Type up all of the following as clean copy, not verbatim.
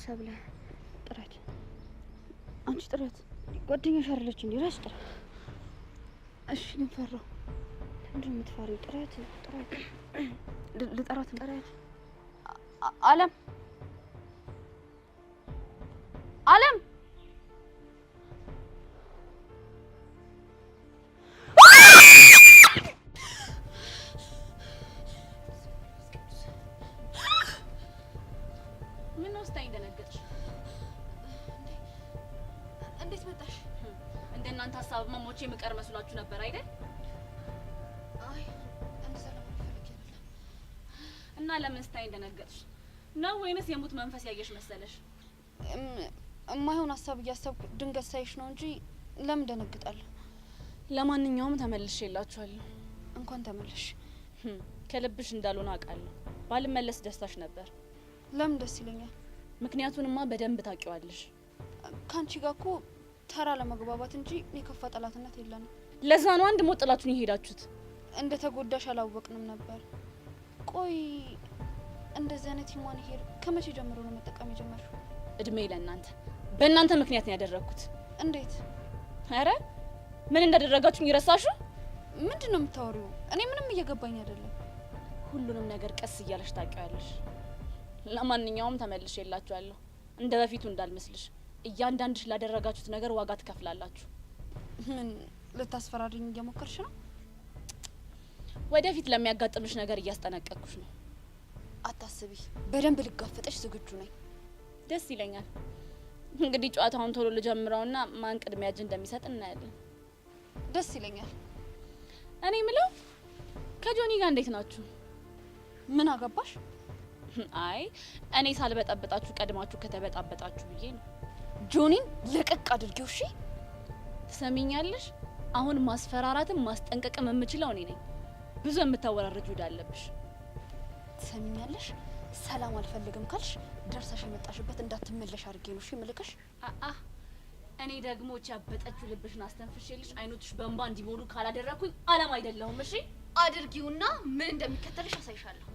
ሰብለ ጥራት አንቺ ጥራት ጓደኛሽ አይደለች እንዴ? ራስ ጥራት። እሺ ምን ፈራው? ምንድን ነው የምትፈሪው? ጥራት ልጠራት ጥራት አለም ምን ነው ስታይ እንደነገጥሽ? እንዴት መጣሽ? እንደናንተ ሐሳብ ማሞቼ ምቀር መስሏችሁ ነበር አይደል? አይ እንደዛ ለማለት ፈልጌ አይደለም። እና ለምን ስታይ እንደነገጥሽ ነው? ወይንስ የሙት መንፈስ ያየሽ መሰለሽ? የማይሆን ሐሳብ እያሰብኩ ድንገት ሳይሽ ነው እንጂ ለምን ደነግጣለሁ? ለማንኛውም ተመልሼላችኋለሁ። እንኳን ተመለሽ። ከልብሽ እንዳልሆነ አውቃለሁ። ባልመለስ ደስታሽ ነበር። ለምን ደስ ይለኛል? ምክንያቱንማ በደንብ ታውቂዋለሽ። ካንቺ ጋር እኮ ተራ ለመግባባት እንጂ የከፋ ጠላትነት የለንም። ለዛ ነው አንድ ሞት ጥላችሁኝ የሄዳችሁት። እንደ ተጎዳሽ አላወቅንም ነበር። ቆይ እንደዚህ አይነት ሂማን ሄር ከመቼ ጀምሮ ነው መጠቀም የጀመርሽው? እድሜ ለእናንተ። በእናንተ ምክንያት ነው ያደረኩት። እንዴት? አረ ምን እንዳደረጋችሁኝ ይረሳችሁ? ምንድነው የምታወሪው? እኔ ምንም እየገባኝ አይደለም። ሁሉንም ነገር ቀስ እያለሽ ታውቂዋለሽ። ለማንኛውም ተመልሼላችኋለሁ። እንደ በፊቱ እንዳልመስልሽ። እያንዳንድሽ ላደረጋችሁት ነገር ዋጋ ትከፍላላችሁ። ምን ልታስፈራሪኝ እየሞከርሽ ነው? ወደፊት ለሚያጋጥምሽ ነገር እያስጠነቀቅኩሽ ነው። አታስቢ፣ በደንብ ልጋፈጥሽ ዝግጁ ነኝ። ደስ ይለኛል። እንግዲህ ጨዋታውን ቶሎ ልጀምረውና ማን ቅድሚያ እጅ እንደሚሰጥ እናያለን። ደስ ይለኛል። እኔ ምለው ከጆኒ ጋር እንዴት ናችሁ? ምን አገባሽ? አይ እኔ ሳልበጣበጣችሁ ቀድማችሁ ከተበጣበጣችሁ ብዬ ነው። ጆኒን ለቀቅ አድርጊው እሺ? ትሰሚኛለሽ? አሁን ማስፈራራትም ማስጠንቀቅም የምችለው እኔ ነኝ። ብዙ የምታወራርጁ ዳለብሽ። ትሰሚኛለሽ? ሰላም አልፈልግም ካልሽ ደርሰሽ የመጣሽበት እንዳትመለሽ አድርጌ ነው እሺ ምልክሽ። እኔ ደግሞ ያበጠችው ልብሽን አስተንፍሽልሽ አይኖትሽ በእንባ እንዲሞሉ ካላደረኩኝ አላም አይደለሁም። እሺ አድርጊውና ምን እንደሚከተልሽ አሳይሻለሁ።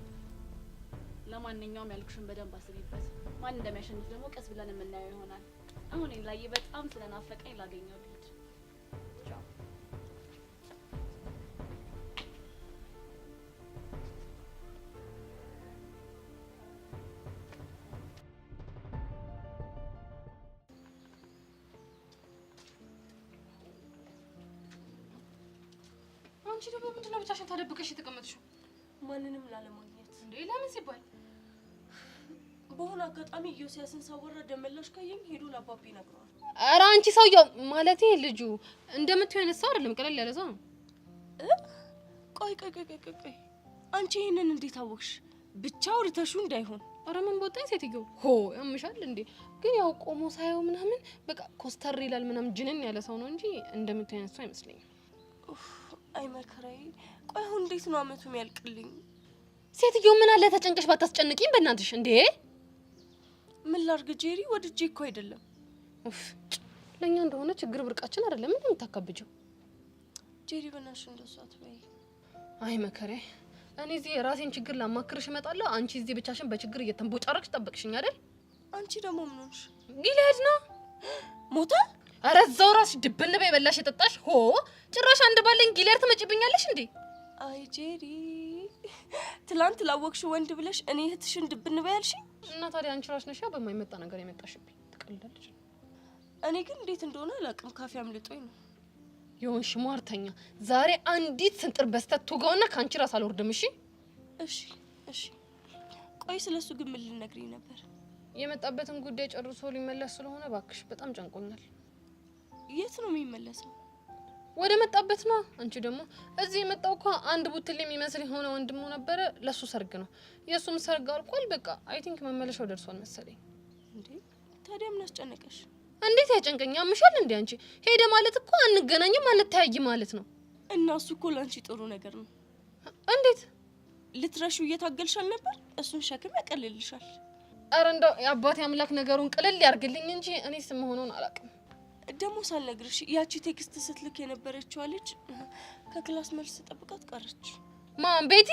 ለማንኛውም ያልኩሽን በደንብ አስቢበት። ማን እንደሚያሸንፍ ደግሞ ቀስ ብለን የምናየው ይሆናል። አሁን ላይ በጣም ስለናፈቀኝ ላገኘው ልሂድ። ቻው። አንቺ ደግሞ ምንድነው ብቻሽን ተደብቀሽ የተቀመጥሽው? ማንንም ላለማግኘት። እንዴ ለምን ሲባል? በሆነ አጋጣሚ ኢዮስያስን ሳወራ ደመላሽ ካየኝ ሄዶ ለአባቢ ነግሯል። ኧረ አንቺ ሰውዬው ማለቴ ልጁ እንደምትይው አይነት ሰው አይደለም፣ ቀለል ያለ ሰው ነው። ቆይ አንቺ ይሄንን እንዴት አወቅሽ? ብቻ አውርተሹ እንዳይሆን። ኧረ ምን ቦታኝ ሴትዮ ሆ ያምሻል እንዴ? ግን ያው ቆሞ ሳይው ምናምን በቃ ኮስተር ይላል ምናምን ጅንን ያለ ሰው ነው እንጂ እንደምትይው አይነት ሰው አይመስለኝም። አይ መከራዬ። ቆይ አሁን እንዴት ነው አመቱ የሚያልቅልኝ? ሴትዮ ምን አለ ተጨንቀሽ ባታስጨንቂኝ በእናትሽ እንዴ? ምን ላድርግ ጄሪ፣ ወድጄ እኮ አይደለም። ለኛ እንደሆነ ችግር ብርቃችን አይደለም። ምን የምታካብጂው? ጄሪ በእናትሽ እንደሱ አትበይ። አይ መከራዬ፣ እኔ እዚህ የራሴን ችግር ላማክርሽ እመጣለሁ። አንቺ እዚህ ብቻሽን በችግር እየተንቦጫረቅሽ ጠበቅሽኝ አይደል? አንቺ ደግሞ ምን ሆንሽ? ጊልሄድ ነው ሞተ? ኧረ እዛው ራስሽ ድብን በይ በላሽ የጠጣሽ ሆ ጭራሽ አንድ ባለኝ ጊልሄድ ትመጪብኛለሽ እንዴ? አይ ጄሪ፣ ትላንት ላወቅሽ ወንድ ብለሽ እኔ እህትሽን ድብን በይ አልሽኝ። እና ታዲያ አንቺ ራስሽ ነሽ በማይመጣ ነገር የመጣሽብኝ። ትቀልዳለሽ። እኔ ግን እንዴት እንደሆነ አላውቅም፣ ካፌ አምልጦኝ ነው። ይሁንሽ ሟርተኛ፣ ዛሬ አንዲት ስንጥር በስተት ትወጋውና ካንቺ ራስ አልወርድም። እሺ። ቆይ ስለሱ ግን ምን ልነግሪኝ ነበር? የመጣበትን ጉዳይ ጨርሶ ሊመለስ ስለሆነ ባክሽ በጣም ጨንቆኛል። የት ነው የሚመለሰው? ወደ መጣበት ነው። አንቺ ደግሞ እዚህ የመጣው እኮ አንድ ቡትል የሚመስል የሆነ ወንድሙ ነበረ፣ ለሱ ሰርግ ነው። የሱም ሰርግ አልቋል። በቃ አይ ቲንክ መመለሻው ደርሷል መሰለኝ። እንዴ ታዲያ ምን አስጨነቀሽ? እንዴት ያጨንቀኛ? ምሻል እንዴ አንቺ ሄደ ማለት እኮ አንገናኝም አንተያይ ማለት ነው። እና እሱ እኮ ላንቺ ጥሩ ነገር ነው። እንዴት ልትረሺው እየታገልሻል ነበር? እሱን ሸክም ያቀልልሻል። አረ እንደው የአባቴ አምላክ ነገሩን ቅልል ያርግልኝ እንጂ እኔስ መሆኑን አላውቅም። ደግሞ ሳልነግርሽ ያቺ ቴክስት ስትልክ የነበረችው ልጅ ከክላስ መልስ ጠብቃት ቀረች። ማን? ቤቲ?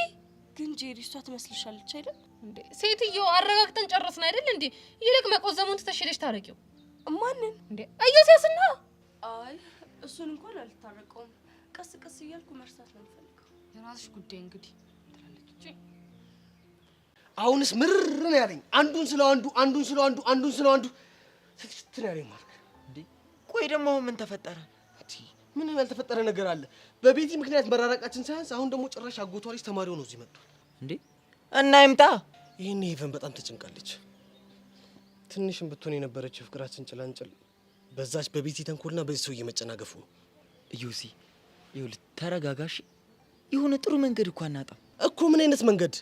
ግን ጄሪ እሷ ትመስልሻለች አይደል እንዴ? ሴትዮ አረጋግጠን ጨረስን አይደል እንዴ? ይልቅ መቆዘሙን ትተሽልሽ ታረቂው። ማንን እንዴ? አየሲያስና አይ እሱን እንኳን አልታረቀውም። ቀስ ቀስ እያልኩ መርሳት ነው የምፈልገው። የራስሽ ጉዳይ እንግዲህ ትላለች እንጂ። አሁንስ ምርር ነው ያለኝ። አንዱን ስለው አንዱ ስልችት ነው ያለኝ ማለት እንዴ። ቆይ ደግሞ ምን ተፈጠረ? ምን ያልተፈጠረ ነገር አለ? በቤቲ ምክንያት መራራቃችን ሳያንስ አሁን ደግሞ ጭራሽ አጎቷ ልጅ ተማሪው ነው እዚህ መጥቷል። እንዴ እና ይምጣ። ይሄን ሄቨን በጣም ተጨንቃለች። ትንሽም ብትሆን የነበረችው ፍቅራችን ጭላንጭል በዛች በቤቲ ተንኮልና በዚህ ሰው እየመጨናገፉ ነው። ዩሲ ይኸውልህ ተረጋጋሽ። የሆነ ጥሩ መንገድ እኮ አናጣም እኮ። ምን አይነት መንገድ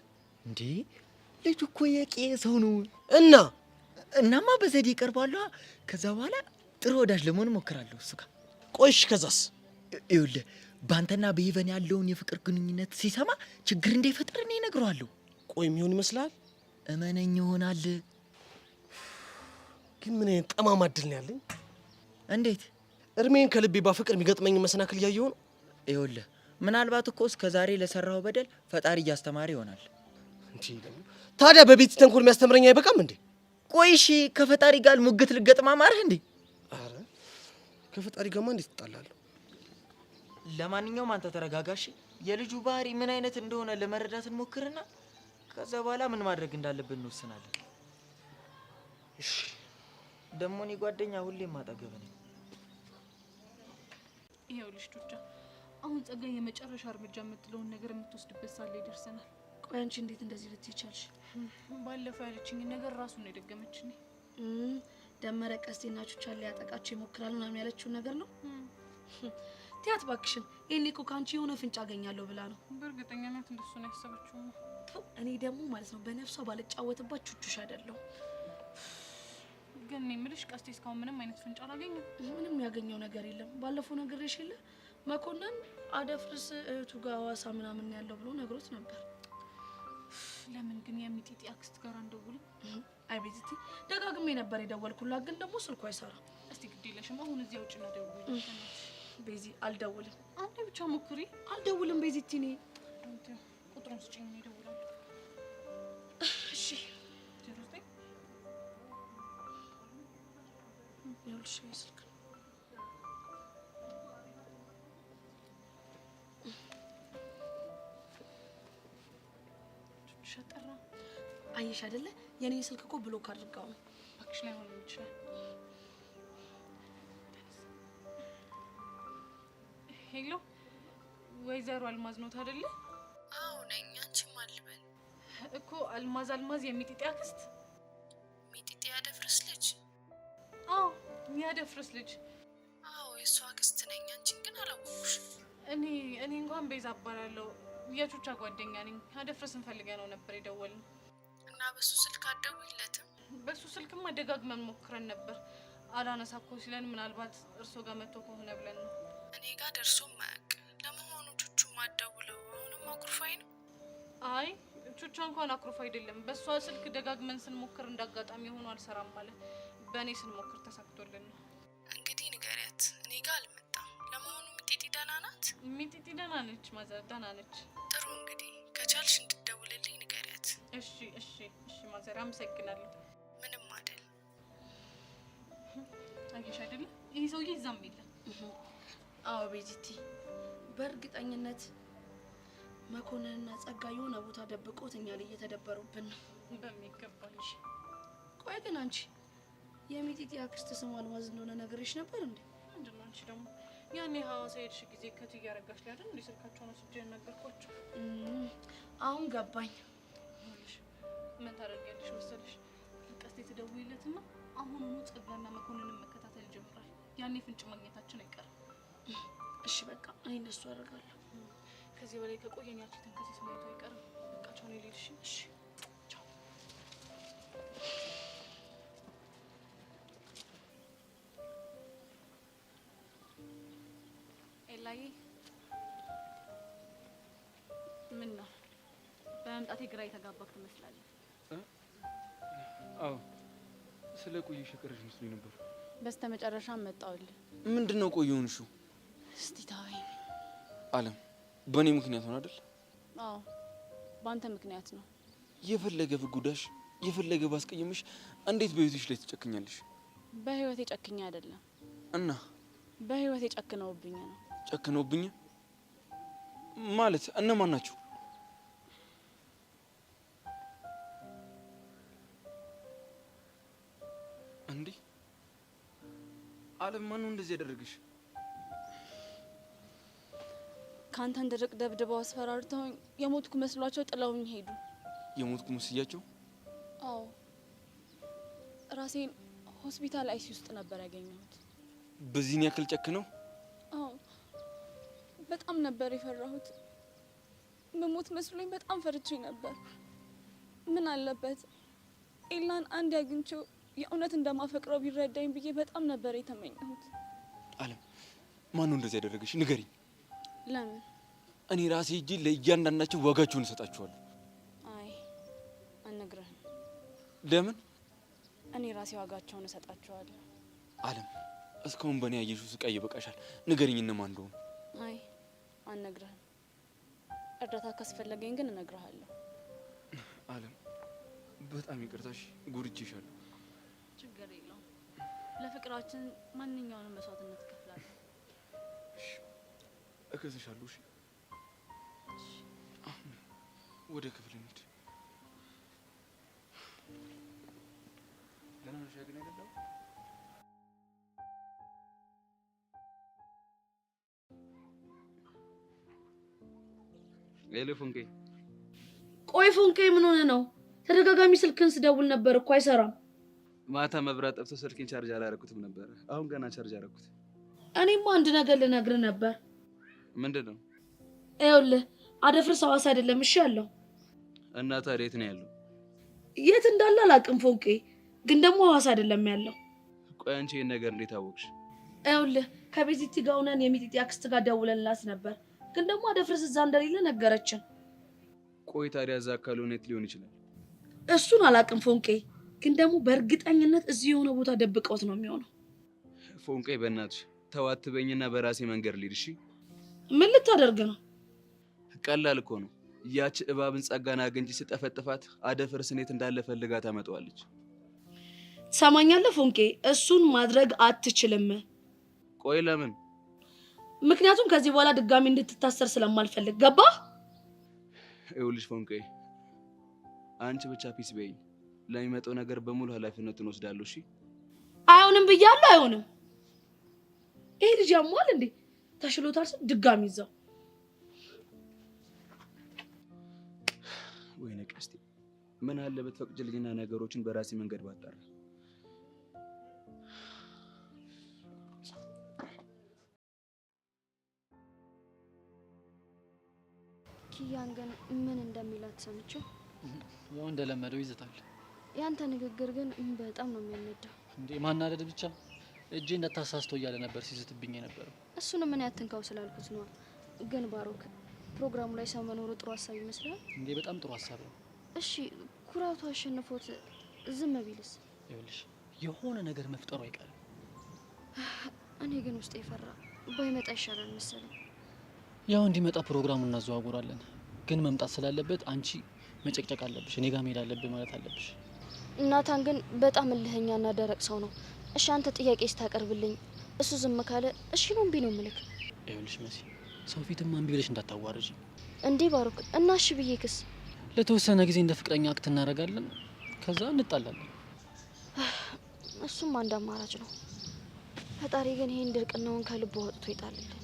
እንዴ? ልጅ እኮ የቄ ሰው ነው እናማ በዘዴ ይቀርባለሁ። ከዛ በኋላ ጥሩ ወዳጅ ለመሆን እሞክራለሁ እሱ ጋር። ቆይሽ ከዛስ? ይኸውልህ በአንተና በሄቨን ያለውን የፍቅር ግንኙነት ሲሰማ ችግር እንዳይፈጠር እኔ እነግረዋለሁ። ቆይ የሚሆን ይመስላል? እመነኝ ይሆናል። ግን ምን አይነት ጠማማ እድል ነው ያለኝ? እንዴት እድሜን ከልቤ ባፍቅር የሚገጥመኝ መሰናክል እያየሁ ነው። ይኸውልህ ምናልባት እኮ እስከ ዛሬ ለሰራው በደል ፈጣሪ እያስተማረ ይሆናል። እንዴ ደግሞ ታዲያ በቤቲ ተንኮል የሚያስተምረኝ አይበቃም እንዴ? ቆይ እሺ ከፈጣሪ ጋር ሙግት ልገጥማ ማርህ እንዴ? አረ ከፈጣሪ ጋርማ እንዴት ትጣላለሁ? ለማንኛውም አንተ ተረጋጋሽ። የልጁ ባህሪ ምን አይነት እንደሆነ ለመረዳት እንሞክርና ከዛ በኋላ ምን ማድረግ እንዳለብን እንወስናለን። እሺ ደግሞ እኔ ጓደኛ ሁሌም አጠገብ ነኝ። ይኸውልሽ ቱቻ አሁን ጸጋዬ የመጨረሻ እርምጃ የምትለውን ነገር የምትወስድበት ሳለ ይደርሰናል። ቆይ አንቺ እንዴት እንደዚህ ልትይ ቻልሽ? ባለፈው ያለችኝ ነገር ራሱን ነው የደገመችኝ። ደመረ ቀስቴና ቹቻን ሊያጠቃቸው ይሞክራል ምናምን ያለችው ነገር ነው። ቲያት ባክሽን ይሄኔ እኮ ካንቺ የሆነ ፍንጭ አገኛለሁ ብላ ነው። በእርግጠኛነት እንደሱ ነው ያሰበችው። እኔ ደግሞ ማለት ነው በነፍሷ ባልጫወትባት ቹቹሽ አይደለም። ግን እኔ የምልሽ ቀስቴ እስካሁን ምንም አይነት ፍንጭ አላገኘም። ምንም ያገኘው ነገር የለም። ባለፈው ነግሬሽ የለ መኮንን አደፍርስ እህቱ ጋር ሐዋሳ ምናምን ያለው ብሎ ነግሮት ነበር። ለምን ግን የሚጢጢ አክስት ጋር እንደውልም? አይ ቤዚቲ ደጋግሜ ነበር የደወልኩላት ግን ደግሞ ስልኳ አይሰራም። እስቲ ግድ የለሽም አሁን እዚያ ውጭ ነው ደውል። ቤዚ አልደውልም። አንዴ ብቻ ሞክሪ። አልደውልም ቤዚቲ እኔ ቁጥሩን ስጪኝ ነው እደውላለሁ። እሺ 09 ይኸውልሽ ስልክ ሸጠራ አየሽ አይደለ? የኔ ስልክ እኮ ብሎክ አድርጋው ነው። ባክሽ ላይ ሆነ ይችላል። ሄሎ ወይዘሮ አልማዝ ነው አይደለ? አዎ ነኝ። አንቺ ማን ልበል? እኮ አልማዝ የሚጢጢ አክስት። ሚጢጢ ያደፍርስ ልጅ? አዎ ያደፍርስ ልጅ። አዎ የሷ አክስት ነኝ። አንቺን ግን አላወኩሽ። እኔ እንኳን ቤዛ እባላለሁ። የቹቻ ጓደኛ ነኝ። አደፍርስን ፈልገ ነው ነበር የደወልን። እና በሱ ስልክ አትደውይለትም? በሱ ስልክማ ደጋግመን ሞክረን ነበር። አላነሳ እኮ ሲለን ምናልባት እርሶ ጋር መጥቶ ከሆነ ብለን ነው። እኔ ጋር ደርሶ ማያውቅ። ለመሆኑ ቹቹ ማደውለው አሁንም አኩርፋይ ነው? አይ ቹቻ እንኳን አኩርፋ አይደለም። በሷ ስልክ ደጋግመን ስንሞክር እንዳጋጣሚ ሆኖ አልሰራም አለ። በእኔ ስንሞክር ተሳክቶልን ነው። እንግዲህ ንገሪያት እኔ ጋር አልመጣም። ለመሆኑ ሚጢጢ ደህና ናት? ሚጢጢ ደህና ነች ማዘር፣ ደህና ነች። ጥሩ እንግዲህ ከቻልሽ እንድትደውልልኝ ንገሪያት። እሺ ማዘር አመሰግናለሁ። ምንም አይደል። አየሽ አይደለ ይሄ ሰውዬ እዛም የለም። አዎ ቤዚቲ በእርግጠኝነት መኮንንና ጸጋ የሆነ ቦታ ደብቆት እኛ ላይ እየተደበሩብን ነው። በሚገባልሽ። ቆይ ግን አንቺ የሚጢጢ አክስት ስሟ አልማዝ እንደሆነ ነገርሽ ነበር እንዴ? ምንድነው አንቺ ደግሞ ያኔ ሐዋሳ ሄድሽ ጊዜ ከትዬ ያረጋሽ ላይ አይደል እንዴ ስልካቸውን ወስጄ ነገርኳቸው። አሁን ገባኝ። ምን ታደርጊያለሽ መሰለሽ? ቀስቴ ትደውይለትና አሁኑኑ ጸጋና መኮንንን መከታተል ይጀምራል። ያኔ ፍንጭ ማግኘታችን አይቀርም። እሺ በቃ እኔ እንደሱ አደርጋለሁ። ከዚህ በላይ ከቆየኛችሁ ተንከሲስ ማየቱ አይቀርም። በቃ ቻው ነው ልልሽ። እሺ ቻው። ኤላይ ምን ነው በመምጣቴ ግራ የተጋባክ ትመስላለህ። አዎ ስለ ቆየሽ የቀረሽ መስሎኝ ነበር። በስተመጨረሻም መጣሁልህ። ምንድነው ቆየውን? እሺ እስቲ ተወኝ። አለም በእኔ ምክንያት ሆነ አይደል? አዎ በአንተ ምክንያት ነው። የፈለገ ብጉዳሽ የፈለገ ባስቀየምሽ እንዴት በህይወትሽ ላይ ትጨክኛለሽ? በህይወቴ ጨክኛ አይደለም እና በህይወቴ ጨክነውብኝ ነው። ጨክነውብኝ ማለት እነማን ናቸው? እንዴ አለም ማን ነው እንደዚህ ያደረገሽ? ካንተን ድርቅ ደብድበው አስፈራርተውኝ የሞትኩ መስሏቸው ጥለውኝ ሄዱ። የሞትኩ መስያቸው? አዎ ራሴን ሆስፒታል አይሲ ውስጥ ነበር ያገኘሁት። በዚህን ያክል ጨክነው? አዎ በጣም ነበር የፈራሁት። መሞት መስሎኝ በጣም ፈርቼ ነበር። ምን አለበት ኤላን አንድ ያግኝቼው የእውነት እንደማፈቅረው ቢረዳኝ ብዬ በጣም ነበር የተመኘሁት። አለም ማን ነው እንደዚህ ያደረገሽ? ንገሪኝ። ለምን? እኔ ራሴ እጄ ለእያንዳንዳቸው ዋጋቸውን እሰጣቸዋለሁ። አይ አልነግርህም። ለምን? እኔ ራሴ ዋጋቸውን እሰጣቸዋለሁ። አለም እስካሁን በእኔ ያየሽው ስቃይ ይበቃሻል። ንገሪኝ እነማን እንደሆኑ። አይ አልነግርህም። እርዳታ ካስፈለገኝ ግን እነግርሃለሁ። አለም በጣም ይቅርታሽ፣ ጉድቼሻለሁ። ችግር የለውም። ለፍቅራችን ማንኛውንም መስዋዕትነት እከፍላለሁ። እሺ እከስሻለሁ። እሺ ወደ ክፍል እንሂድ። ደህና ነሽ ግን አይደለም? ሄሎ ፉንቄ። ቆይ ፉንቄ ምን ሆነ ነው? ተደጋጋሚ ስልክን ስደውል ነበር እኮ አይሰራም። ማታ መብራት ጠፍቶ ስልኬን ቻርጅ አላረኩትም ነበር። አሁን ገና ቻርጅ አረኩት። እኔማ አንድ ነገር ልነግርህ ነበር። ምንድን ነው? ይኸውልህ አደፍርስ ሐዋሳ አይደለም እሺ ያለው። እና ታዲያ የት ነው ያለው? የት እንዳለ አላውቅም ፎንቄ፣ ግን ደግሞ ሐዋሳ አይደለም ያለው። ቆይ አንቺ ይሄን ነገር እንዴት አወቅሽ? ይኸውልህ ከቤዚቲ ጋር ሆነን የሚጢጢ አክስት ጋር ደውለንላት ነበር፣ ግን ደግሞ አደፍርስ እዛ እንደሌለ ነገረችን። ቆይ ታዲያ እዛ ካልሆነ የት ሊሆን ይችላል? እሱን አላውቅም ፎንቄ፣ ግን ደግሞ በእርግጠኝነት እዚህ የሆነ ቦታ ደብቀውት ነው የሚሆነው። ፎንቄ በእናትሽ ተዋትበኝና በራሴ መንገድ ልሂድ። እሺ ምን ልታደርግ ነው? ቀላል እኮ ነው። ያች እባብን ጸጋና አግኝቼ ስጠፈጥፋት አደፍርስን የት እንዳለ ፈልጋ ታመጣዋለች። ሰማኛለህ ፎንቄ፣ እሱን ማድረግ አትችልም። ቆይ ለምን? ምክንያቱም ከዚህ በኋላ ድጋሚ እንድትታሰር ስለማልፈልግ። ገባ? ይኸውልሽ ፎንቄ፣ አንቺ ብቻ ፒስ በይኝ። ለሚመጣው ነገር በሙሉ ኃላፊነቱን ወስዳለሁ። እሺ አይሆንም ብያለሁ። አይሆንም። ይሄ ልጅ ያሟል እንዴ? ተሽሎታል ስል ድጋሚ ይዛው። ወይኔ ቀስቴ፣ ምን አለ ብትፈቅጂልኝና ነገሮችን በራሴ መንገድ ባጣራ። ኪያን ግን ምን እንደሚላት ሰምቼው ያው እንደለመደው ይዘታል። ያንተ ንግግር ግን በጣም ነው የሚያነዳው። እንዴ ማናደድ ብቻ እጄ እንደታሳስቶ እያለ ነበር ሲዝትብኝ የነበረው። እሱንም ምን ያትንካው ስላልኩት ነው። ግን ባሮክ ፕሮግራሙ ላይ ሰው መኖሩ ጥሩ ሀሳብ ይመስላል። እንዴ በጣም ጥሩ ሀሳብ ነው። እሺ ኩራቱ አሸንፎት ዝም ቢልስ? ይኸውልሽ የሆነ ነገር መፍጠሩ አይቀርም። እኔ ግን ውስጥ ይፈራ ባይመጣ ይሻላል መሰለኝ። ያው እንዲመጣ ፕሮግራሙን እናዘዋውራለን። ግን መምጣት ስላለበት አንቺ መጨቅጨቅ አለብሽ፣ እኔ ጋር መሄድ አለብኝ ማለት አለብሽ። ናታን ግን በጣም እልህኛና ደረቅ ሰው ነው። እሺ አንተ ጥያቄ ስታቀርብልኝ እሱ ዝም ካለ እሺ ነው እምቢ ነው ምልክ? ይኸውልሽ መሲ፣ ሰው ፊትማ እምቢ ብለሽ እንዳታዋርጂ። እንዴ ባሮክ እና እሺ ብዬ ክስ? ለተወሰነ ጊዜ እንደ ፍቅረኛ አክት እናደርጋለን፣ ከዛ እንጣላለን። እሱም አንድ አማራጭ ነው። ፈጣሪ ግን ይሄን ድርቅናውን ከልብ ወጥቶ ይጣልልን።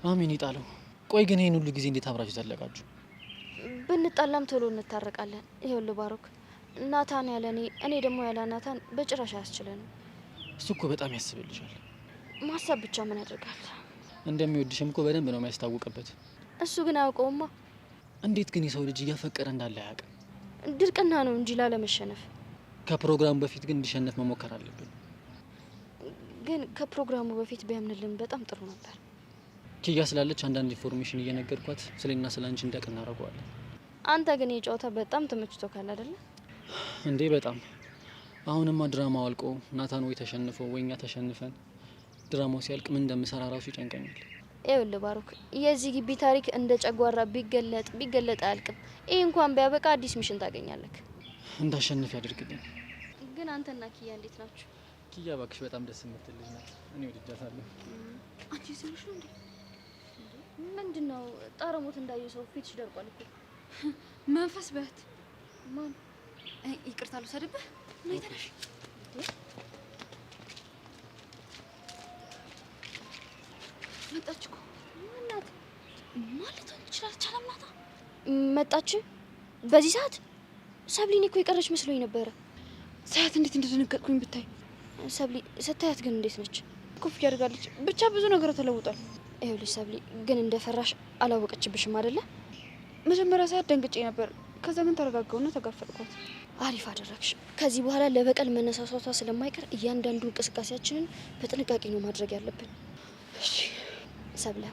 አሜን ይጣለው። ቆይ ግን ይሄን ሁሉ ጊዜ እንዴት አብራችሁ ዘለቃችሁ? ብንጣላም ቶሎ እንታረቃለን። ይኸውልህ ባሮክ፣ ናታን ያለ እኔ ደግሞ ያለ ናታን በጭራሽ አያስችለንም። እሱ እኮ በጣም ያስብልሻል። ማሰብ ብቻ ምን ያደርጋል? እንደሚወድሽም እኮ በደንብ ነው የሚያስታውቅበት። እሱ ግን አያውቀውማ። እንዴት ግን የሰው ልጅ እያፈቀረ እንዳለ አያውቅም? ድርቅና ነው እንጂ ላለመሸነፍ። ከፕሮግራሙ በፊት ግን እንዲሸነፍ መሞከር አለብን። ግን ከፕሮግራሙ በፊት ቢያምንልን በጣም ጥሩ ነበር። ኪያ ስላለች አንዳንድ ኢንፎርሜሽን እየነገርኳት ስለና ስላንቺ እንዲያውቅ እናደርገዋለን። አንተ ግን የጨዋታ በጣም ተመችቶ ካለ አይደለ እንዴ? በጣም አሁንማ ድራማው አልቆ ናታን ወይ ተሸንፎ ወይ እኛ ተሸንፈን ድራማው ሲያልቅ ምን እንደምሰራ ራሱ ይጨንቀኛል። ይኸውልህ ባሩክ፣ የዚህ ግቢ ታሪክ እንደ ጨጓራ ቢገለጥ አያልቅም። ይሄ እንኳን ቢያበቃ አዲስ ሚሽን ታገኛለህ። እንዳሸንፍ ያደርግልኝ። ግን አንተና ኪያ እንዴት ናችሁ? ኪያ እባክሽ በጣም ደስ የምትል ልጅ ናት። እኔ ወድጃታለሁ። አንቺ ስልሽ ነው እንዴ? ምንድነው? ጣረሞት እንዳየ ሰው ፊትሽ ደርቋል እኮ። መንፈስ በት ማን? ይቅርታ ልውሰድብህ። ነይ ተነሽ። መጣች እኮ እናት ማለት ትችላለች። አላምናታ መጣች በዚህ ሰዓት። ሰብሊን እኮ የቀረች መስሎኝ ነበረ። ሳያት እንዴት እንደደነገጥኩኝ ብታይ። ሰብሊ ስታያት ግን እንዴት ነች? ኮፍያ አድርጋለች። ብቻ ብዙ ነገር ተለውጧል። ይኸውልሽ ሰብሊ ግን እንደፈራሽ አላወቀችብሽም አይደለ? መጀመሪያ ሳያት ደንግጬ ነበር። ከዛ ግን ተረጋጋውና ተጋፈጥኳት። አሪፍ አደረግሽ። ከዚህ በኋላ ለበቀል መነሳሳቷ ስለማይቀር እያንዳንዱ እንቅስቃሴያችንን በጥንቃቄ ነው ማድረግ ያለብን። እሺ ሰብለ፣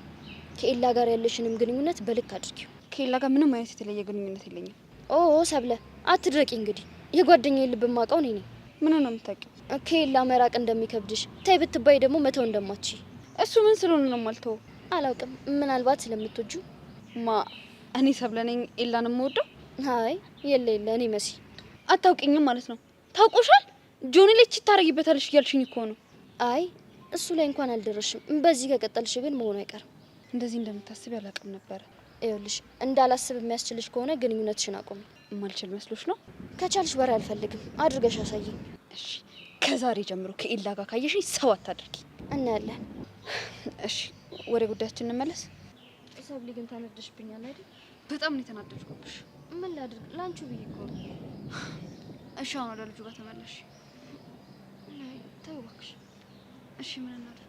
ከኤላ ጋር ያለሽንም ግንኙነት በልክ አድርጊው። ከኤላ ጋር ምንም አይነት የተለየ ግንኙነት የለኝም። ኦ ሰብለ አትድረቂ። እንግዲህ የጓደኛዬ ልብ ማውቀው እኔ ነኝ። ምን ነው የምታውቂው? ከኤላ መራቅ እንደሚከብድሽ፣ ተይ ብትባይ ደግሞ መተው እንደማትች። እሱ ምን ስለሆነ ነው የማልተው? አላውቅም። ምናልባት ስለምትወጁ። እኔ ሰብለ ነኝ ኤላን የምወደው? አይ የለ እኔ መሲ። አታውቂኝም ማለት ነው። ታውቆሻል። ጆኒ ላይ ቺት ታረጊበታለሽ እያልሽኝ እኮ ነው። አይ እሱ ላይ እንኳን አልደረሽም። በዚህ ከቀጠልሽ ግን መሆኑ አይቀርም። እንደዚህ እንደምታስብ ያላቅም ነበረ። ይኸውልሽ እንዳላስብ የሚያስችልሽ ከሆነ ግንኙነትሽን አቁሚ። ማልችል መስሎሽ ነው? ከቻልሽ በሬ አልፈልግም። አድርገሽ አሳይኝ። እሺ ከዛሬ ጀምሮ ከኤላ ጋር ካየሽኝ ሰው አታድርጊ። እናያለን። እሺ ወደ ጉዳያችን እንመለስ። ሰብሊ ግን ታነደሽብኛል አይደል? በጣም ነው የተናደድኩብሽ። ምን ላድርግ? ላንቺ ብዬ እኮ ነው። እሺ አሁን ወደ ልጁ ጋር ተመለሽ። ናይ ተው እባክሽ። እሺ ምን እናድርግ?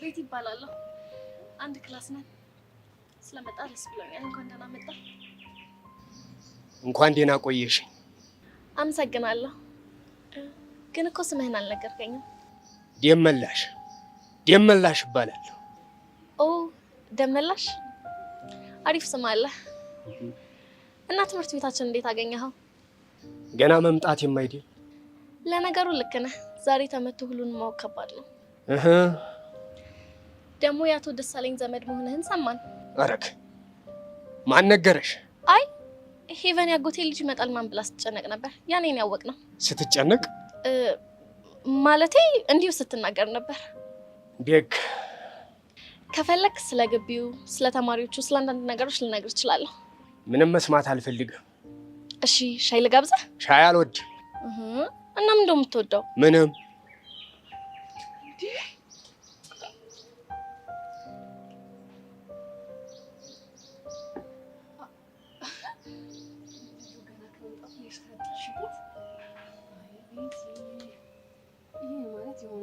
ቤት ይባላለሁ። አንድ ክላስ ነን። ስለመጣ ደስ ብሎኛል። እንኳን ደህና መጣ። እንኳን ደህና ቆየሽ። አመሰግናለሁ። ግን እኮ ስምህን አልነገርከኝም። ደመላሽ እባላለሁ። ኦ ደመላሽ፣ አሪፍ ስም አለ። እና ትምህርት ቤታችን እንዴት አገኘኸው? ገና መምጣት የማይደል። ለነገሩ ልክ ነህ። ዛሬ ተመቶ ሁሉን ማወቅ ከባድ ነው። ደግሞ ያቶ ደሳለኝ ዘመድ መሆንህን ሰማን። አረክ ማን ነገረሽ? አይ ሄቨን ያጎቴ ልጅ ይመጣል ማን ብላ ስትጨነቅ ነበር። ያኔን ያወቅ ነው። ስትጨነቅ ማለቴ እንዲሁ ስትናገር ነበር። ደግ ከፈለክ ስለ ግቢው፣ ስለ ተማሪዎቹ፣ ስለ አንዳንድ ነገሮች ልነግር እችላለሁ። ምንም መስማት አልፈልግም። እሺ ሻይ ልጋብዝህ? ሻይ አልወድም። እና ምን እንደምትወደው? ምንም።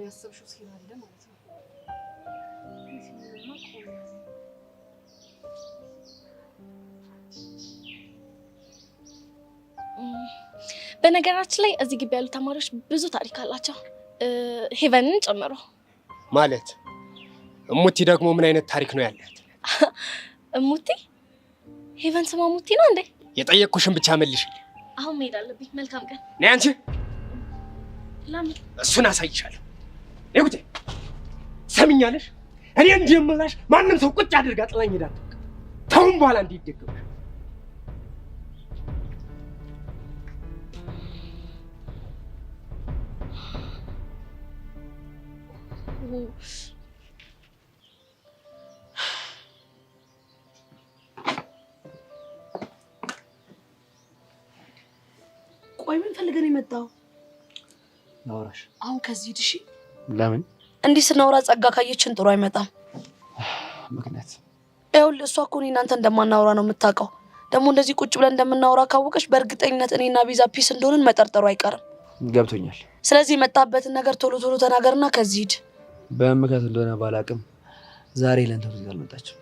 ያሰብሽው ሲል አለ ማለት ነው። በነገራችን ላይ እዚህ ግቢ ያሉ ተማሪዎች ብዙ ታሪክ አላቸው፣ ሄቨንን ጨምሮ። ማለት እሙቲ ደግሞ ምን አይነት ታሪክ ነው ያላት? እሙቲ? ሄቨን ስሟ እሙቲ ነው እንዴ? የጠየቅኩሽን ብቻ መልሽልኝ። አሁን መሄድ አለብኝ። መልካም ቀን። ነይ አንቺ። ለምን? እሱን አሳይሻለሁ። ይሁቴ ሰምኛለሽ? እኔ እንደምላሽ ማንም ሰው ቁጭ አድርጋ ጥላኝ ሄዳ ተውን በኋላ እንዲደገም ቆይ ምን ፈልገን የመጣው? ናውራሽ አሁን ከዚህ ሂድ። እሺ ለምን? እንዲህ ስናወራ ጸጋ ካየችን ጥሩ አይመጣም። ምክንያት ይኸውልህ እሷ እኮ እኔ እናንተ እንደማናወራ ነው የምታውቀው። ደግሞ እንደዚህ ቁጭ ብለን እንደምናወራ ካወቀች በእርግጠኝነት እኔና ቤዛ ፒስ እንደሆንን መጠርጠሩ አይቀርም። ገብቶኛል። ስለዚህ የመጣበትን ነገር ቶሎ ቶሎ ተናገርና ከዚህ ሂድ። በምክንያት እንደሆነ ባላቅም ዛሬ ለእንተው እዚህ አልመጣችም።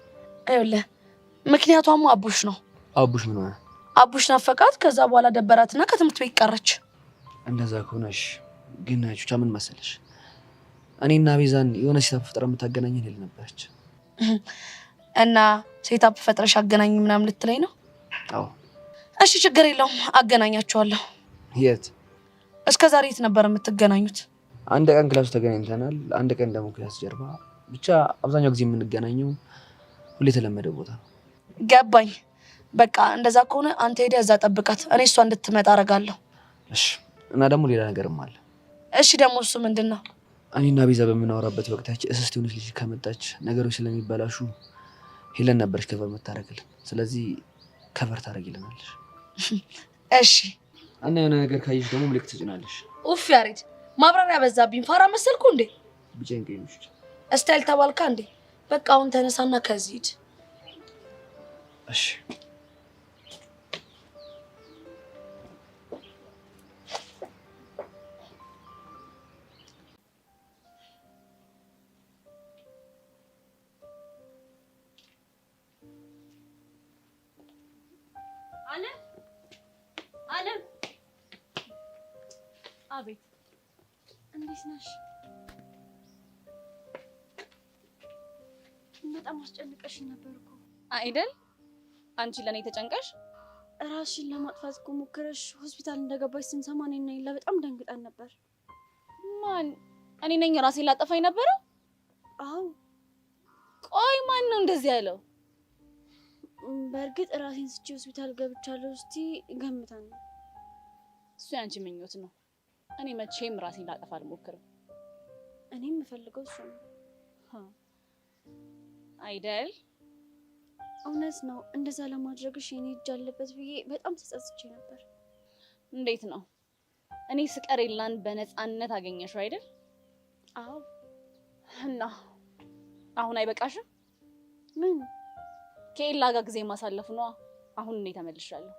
አይውልህ ምክንያቷም አቡሽ ነው። አቡሽ ምን ሆነ? አቡሽ ናፈቃት። ከዛ በኋላ ደበራትና ከትምህርት ቤት ቀረች። እንደዛ ከሆነሽ ግን ቹቻ ምን መሰለሽ እኔና ቤዛን የሆነ ሴታፕ ፈጥራ የምታገናኘን ይል ነበረች። እና ሴታፕ ፈጥረሽ አገናኝ ምናምን ልትለኝ ነው? አዎ። እሺ ችግር የለውም አገናኛችኋለሁ። የት? እስከ ዛሬ የት ነበር የምትገናኙት? አንድ ቀን ክላስ ተገናኝተናል፣ አንድ ቀን ደግሞ ክላስ ጀርባ። ብቻ አብዛኛው ጊዜ የምንገናኘው ሁሌ የተለመደ ቦታ ነው። ገባኝ። በቃ እንደዛ ከሆነ አንተ ሄደህ እዛ ጠብቃት፣ እኔ እሷ እንድትመጣ አደርጋለሁ። እሺ። እና ደግሞ ሌላ ነገርም አለ። እሺ ደግሞ እሱ ምንድን ነው? እኔና ቤዛ በምናወራበት ወቅታችን እስስት የሆነች ልጅ ከመጣች ነገሮች ስለሚበላሹ ሄለን ነበረች ከቨር የምታደርግልን። ስለዚህ ከቨር ታደርጊልናለሽ። እሺ። እና የሆነ ነገር ካየሽ ደግሞ ምልክት ትጭናለሽ። ኡፍ ያሬድ ማብራሪያ በዛብኝ። ፋራ መሰልኩ እንዴ? ቢጨንቀኝ ነው። እስታይል ተባልካ እንዴ? በቃ አሁን ተነሳና ከዚህ ሂድ። እሺ። አለም አቤት። እንዴት ነሽ? በጣም አስጨንቀሽኝ ነበር እኮ አይደል? አንቺ ለኔ ተጨንቀሽ ራስሽን ለማጥፋት እኮ ሞክረሽ ሆስፒታል እንደገባሽ ስንሰማ እኔና ይላ በጣም ደንግጠን ነበር። ማን? እኔ ነኝ ራሴን ላጠፋኝ ነበረው? አዎ። ቆይ ማን ነው እንደዚህ ያለው? በእርግጥ ራሴን ስቼ ሆስፒታል ገብቻለሁ። እስቲ ገምተን ነው። እሱ ያንቺ ምኞት ነው። እኔ መቼም ራሴን ላጠፋ አልሞክርም። እኔም የምፈልገው እሱ ነው። አይደል? እውነት ነው። እንደዛ ለማድረግሽ የኔ እጅ አለበት ብዬ በጣም ተጸጽቼ ነበር። እንዴት ነው? እኔ ስቀር ኤላን በነፃነት አገኘሽው አይደል? አዎ። እና አሁን አይበቃሽም? ምን? ከኤላ ጋር ጊዜ ማሳለፍ ነው። አሁን እኔ ተመልሻለሁ።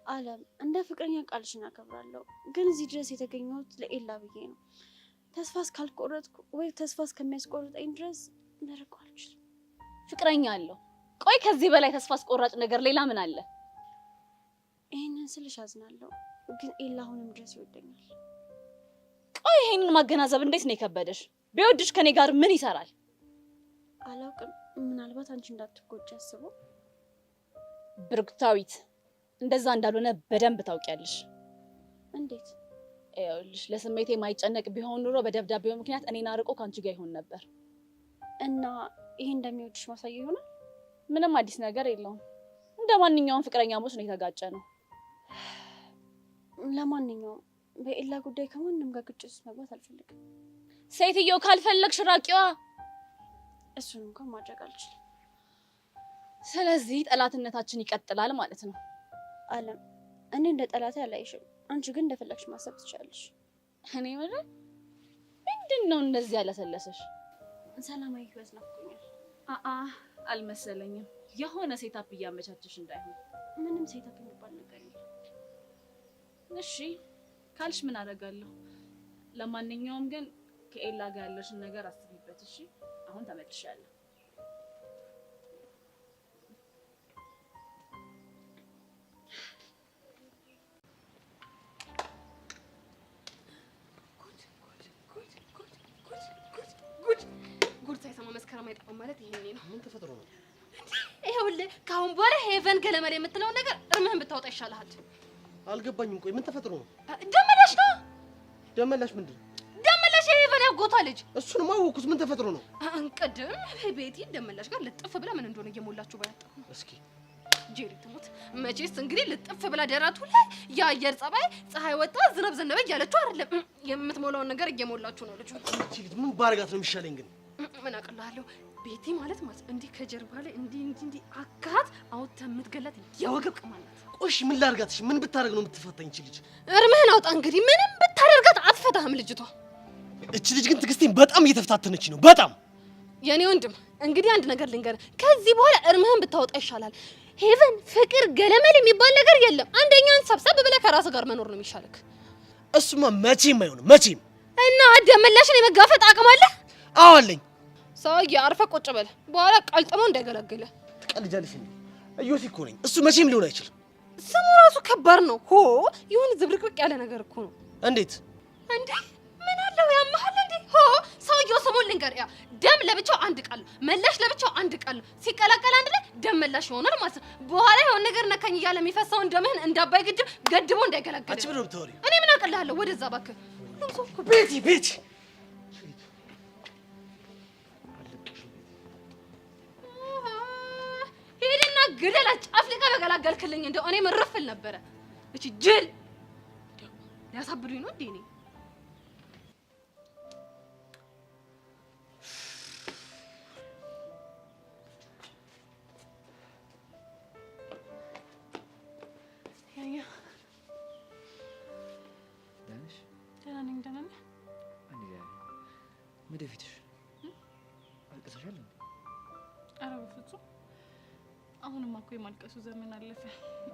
አለም እንደ ፍቅረኛ ቃልሽን አከብራለሁ፣ ግን እዚህ ድረስ የተገኘሁት ለኤላ ብዬ ነው። ተስፋ እስካልቆረጥኩ ወይ ተስፋ እስከሚያስቆርጠኝ ድረስ ልርቀው አልችልም። ፍቅረኛ አለው። ቆይ ከዚህ በላይ ተስፋ አስቆራጭ ነገር ሌላ ምን አለ? ይሄንን ስልሽ አዝናለሁ፣ ግን ኤላ አሁንም ድረስ ይወደኛል። ቆይ ይሄንን ማገናዘብ እንዴት ነው የከበደሽ? ቢወድሽ ከኔ ጋር ምን ይሰራል? አላውቅም። ምናልባት አንቺ እንዳትጎጂ አስበው። ብርክታዊት እንደዛ እንዳልሆነ በደንብ ታውቂያለሽ። እንዴት? ይኸውልሽ ለስሜቴ የማይጨነቅ ቢሆን ኑሮ በደብዳቤው ምክንያት እኔን አርቆ ካንቺ ጋር ይሆን ነበር። እና ይሄ እንደሚወድሽ ማሳያ ይሆናል? ምንም አዲስ ነገር የለውም። እንደ ማንኛውም ፍቅረኛሞች ነው የተጋጨ ነው። ለማንኛውም በኤላ ጉዳይ ከማንም ጋር ግጭት ውስጥ መግባት አልፈልግም። ሴትዮ ካልፈለግሽ ራቂዋ። እሱን እንኳን ማድረግ አልችልም። ስለዚህ ጠላትነታችን ይቀጥላል ማለት ነው። አለም እኔ እንደ ጠላቴ አላይሽም። አንቺ ግን እንደፈለግሽ ማሰብ ትችላለሽ። እኔ ማለት ምንድን ነው እንደዚህ ያለሰለሰሽ? ሰላማዊ ህይወት ናፍቆኛል። አልመሰለኝም። የሆነ ሴታፕ እያመቻቸሽ እንዳይሆን። ምንም ሴታፕ የሚባል ነገር የለም። እሺ ካልሽ ምን አደርጋለሁ? ለማንኛውም ግን ከኤላ ጋር ያለሽን ነገር አስቢበት። እሺ አሁን ተመልሻለሁ። ጉድ ሳይሰማ መስከረም አይጠፋም ማለት ይሄኔ ነው። ምን ተፈጥሮ ነው? ይኸውልህ ከአሁን በኋላ ሄቨን ገለመል የምትለውን ነገር እርምህን ብታወጣ ይሻልሃል። አልገባኝም። ቆይ ምን ተፈጥሮ ነው? ደመላሽ ነው። ደመላሽ ምንድን ነው? ደመላሽ የሄቨን ያጎታ ልጅ። እሱንም አወኩት። ምን ተፈጥሮ ነው? ቅድም ቤቲ ደመላሽ ጋር ልጥፍ ብላ ምን እንደሆነ እየሞላችሁ ባያጣ። እስኪ ጄሪ ትሙት። መቼስ እንግዲህ ልጥፍ ብላ ደረቱ ላይ የአየር ጸባይ ፀሐይ ወጣ ዝናብ ዘነበ እያለችው አይደለም የምትሞላውን ነገር እየሞላችሁ ነው ልጁ። እቺ ልጅ ምን ባረጋት ነው የሚሻለኝ? ግን ምን አቅልሃለሁ ቤቲ ማለት እንዲህ ከጀርባ ላይ እንዲህ አካት አውጥተህ የምትገላት የወገብ ቅማላት። ቆሽ ምን ላርጋት? ምን ብታረግ ነው የምትፈታኝ? እቺ ልጅ እርምህን አውጣ። እንግዲህ ምንም ብታደርጋት አትፈታህም ልጅቷ። እቺ ልጅ ግን ትዕግስቴን በጣም እየተፈታተነች ነው። በጣም የኔ ወንድም እንግዲህ አንድ ነገር ልንገርህ፣ ከዚህ በኋላ እርምህን ብታወጣ ይሻላል። ሄቨን ፍቅር ገለመል የሚባል ነገር የለም። አንደኛን ሰብሰብ ብለህ ከራስህ ጋር መኖር ነው የሚሻልክ። እሱማ መቼም አይሆንም፣ መቼም። እና ደመላሽን የመጋፈጥ አቅም አለህ? አዎ አለኝ። ሰውዬ አርፈህ ቁጭ በል። በኋላ ቀልጥሞ እንዳይገለግልህ። ትቀልጃለሽ እንዴ? እዮሲ እኮ ነኝ። እሱ መቼም ሊሆን አይችልም። ስሙ ራሱ ከባድ ነው። ሆ ይሁን ዝብርቅርቅ ያለ ነገር እኮ ነው። እንዴት እንዴ? ምን አለው ያመሃል እንዴ? ሆ ሰውዬው ስሙን ልንገር፣ ያ ደም ለብቻው አንድ ቃል ነው፣ መላሽ ለብቻው አንድ ቃል ነው። ሲቀላቀል አንድ ላይ ደም መላሽ ይሆናል ማለት ነው። በኋላ የሆነ ነገር ነካኝ እያለ የሚፈሰውን ደምህን እንዳባይ ግድብ ገድቦ እንዳይገለግል። አንቺ ምን ነው የምታወሪው? እኔ ምን አውቅልሃለሁ? ወደዛ እባክህ። ቤቲ ሄድና ግደላ ጫፍልቀህ በገላገልክልኝ እንደው እኔ ምርፍል ነበረ። እቺ ጅል ሊያሳብዱኝ ነው እንዴ? እኔ ወደፊትሽ አልቀሰሻል? ኧረ በፍጹም አሁንማ እኮ የማልቀሱ ዘመን አለፈ።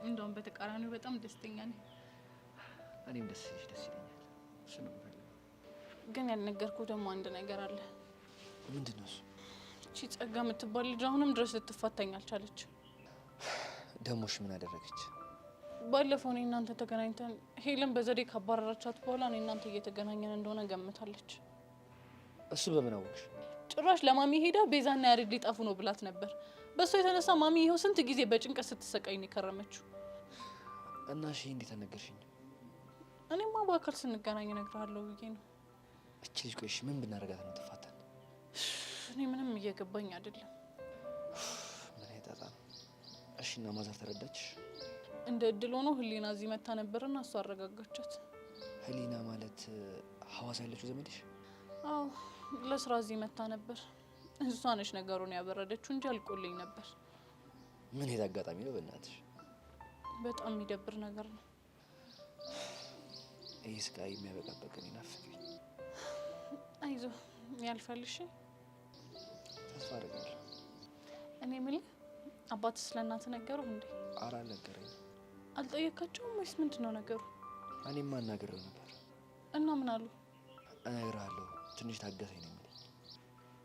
እንደውም በተቃራኒው በጣም ደስተኛ ነኝ። እኔም ደስ ይለኛል። እሱ ነው የምፈልገው። ግን ያልነገርኩህ ደግሞ አንድ ነገር አለ። ምንድን ነው እሱ? እቺ ጸጋ የምትባል ልጅ አሁንም ድረስ ልትፋታኝ አልቻለች። ደሞሽ ምን አደረገች? ባለፈው እኔ እናንተ ተገናኝተን ሄለን በዘዴ ካባረራቻት በኋላ እኔ እናንተ እየተገናኘን እንደሆነ ገምታለች። እሱ በምን አወቅሽ? ጭራሽ ለማሚ ሄዳ ቤዛና ያሬድ ሊጠፉ ነው ብላት ነበር። በእሱ የተነሳ ማሚ ይኸው ስንት ጊዜ በጭንቀት ስትሰቃይ ነው የከረመችው። እና እሺ እንዴት አልነገርሽኝም? እኔማ በአካል ስንገናኝ እነግርሃለሁ ብዬ ነው። እቺ ልጅ ቆይሽ ምን ብናረጋት ነው ተፋታን? እኔ ምንም እየገባኝ አይደለም። ምን አይጣጣ ነው? እሺ እና ማዘር ተረዳች? እንደ እድል ሆኖ ህሊና እዚህ መታ ነበርና እሱ አረጋጋቻት። ህሊና ማለት ሐዋሳ ያለችው ዘመድሽ? አዎ ለስራ እዚህ መታ ነበር። እሷ ነች ነገሩን ያበረደችው እንጂ አልቆልኝ ነበር። ምን የት አጋጣሚ ነው በእናትሽ? በጣም የሚደብር ነገር ነው። ይህ ስቃይ የሚያበቃበት ቀን ይናፍቀኝ። አይዞህ ያልፋል። እሺ ተስፋ አደርጋለሁ። እኔ የምልህ አባትህ ስለ እናትህ ነገሩህ እንዴ? ኧረ አልነገረኝም። አልጠየካቸውም ወይስ ምንድን ነው ነገሩ? እኔማ አናግሬው ነበር። እና ምን አሉ? እነግርሃለሁ ትንሽ ታገሰኝ ነው የሚለኝ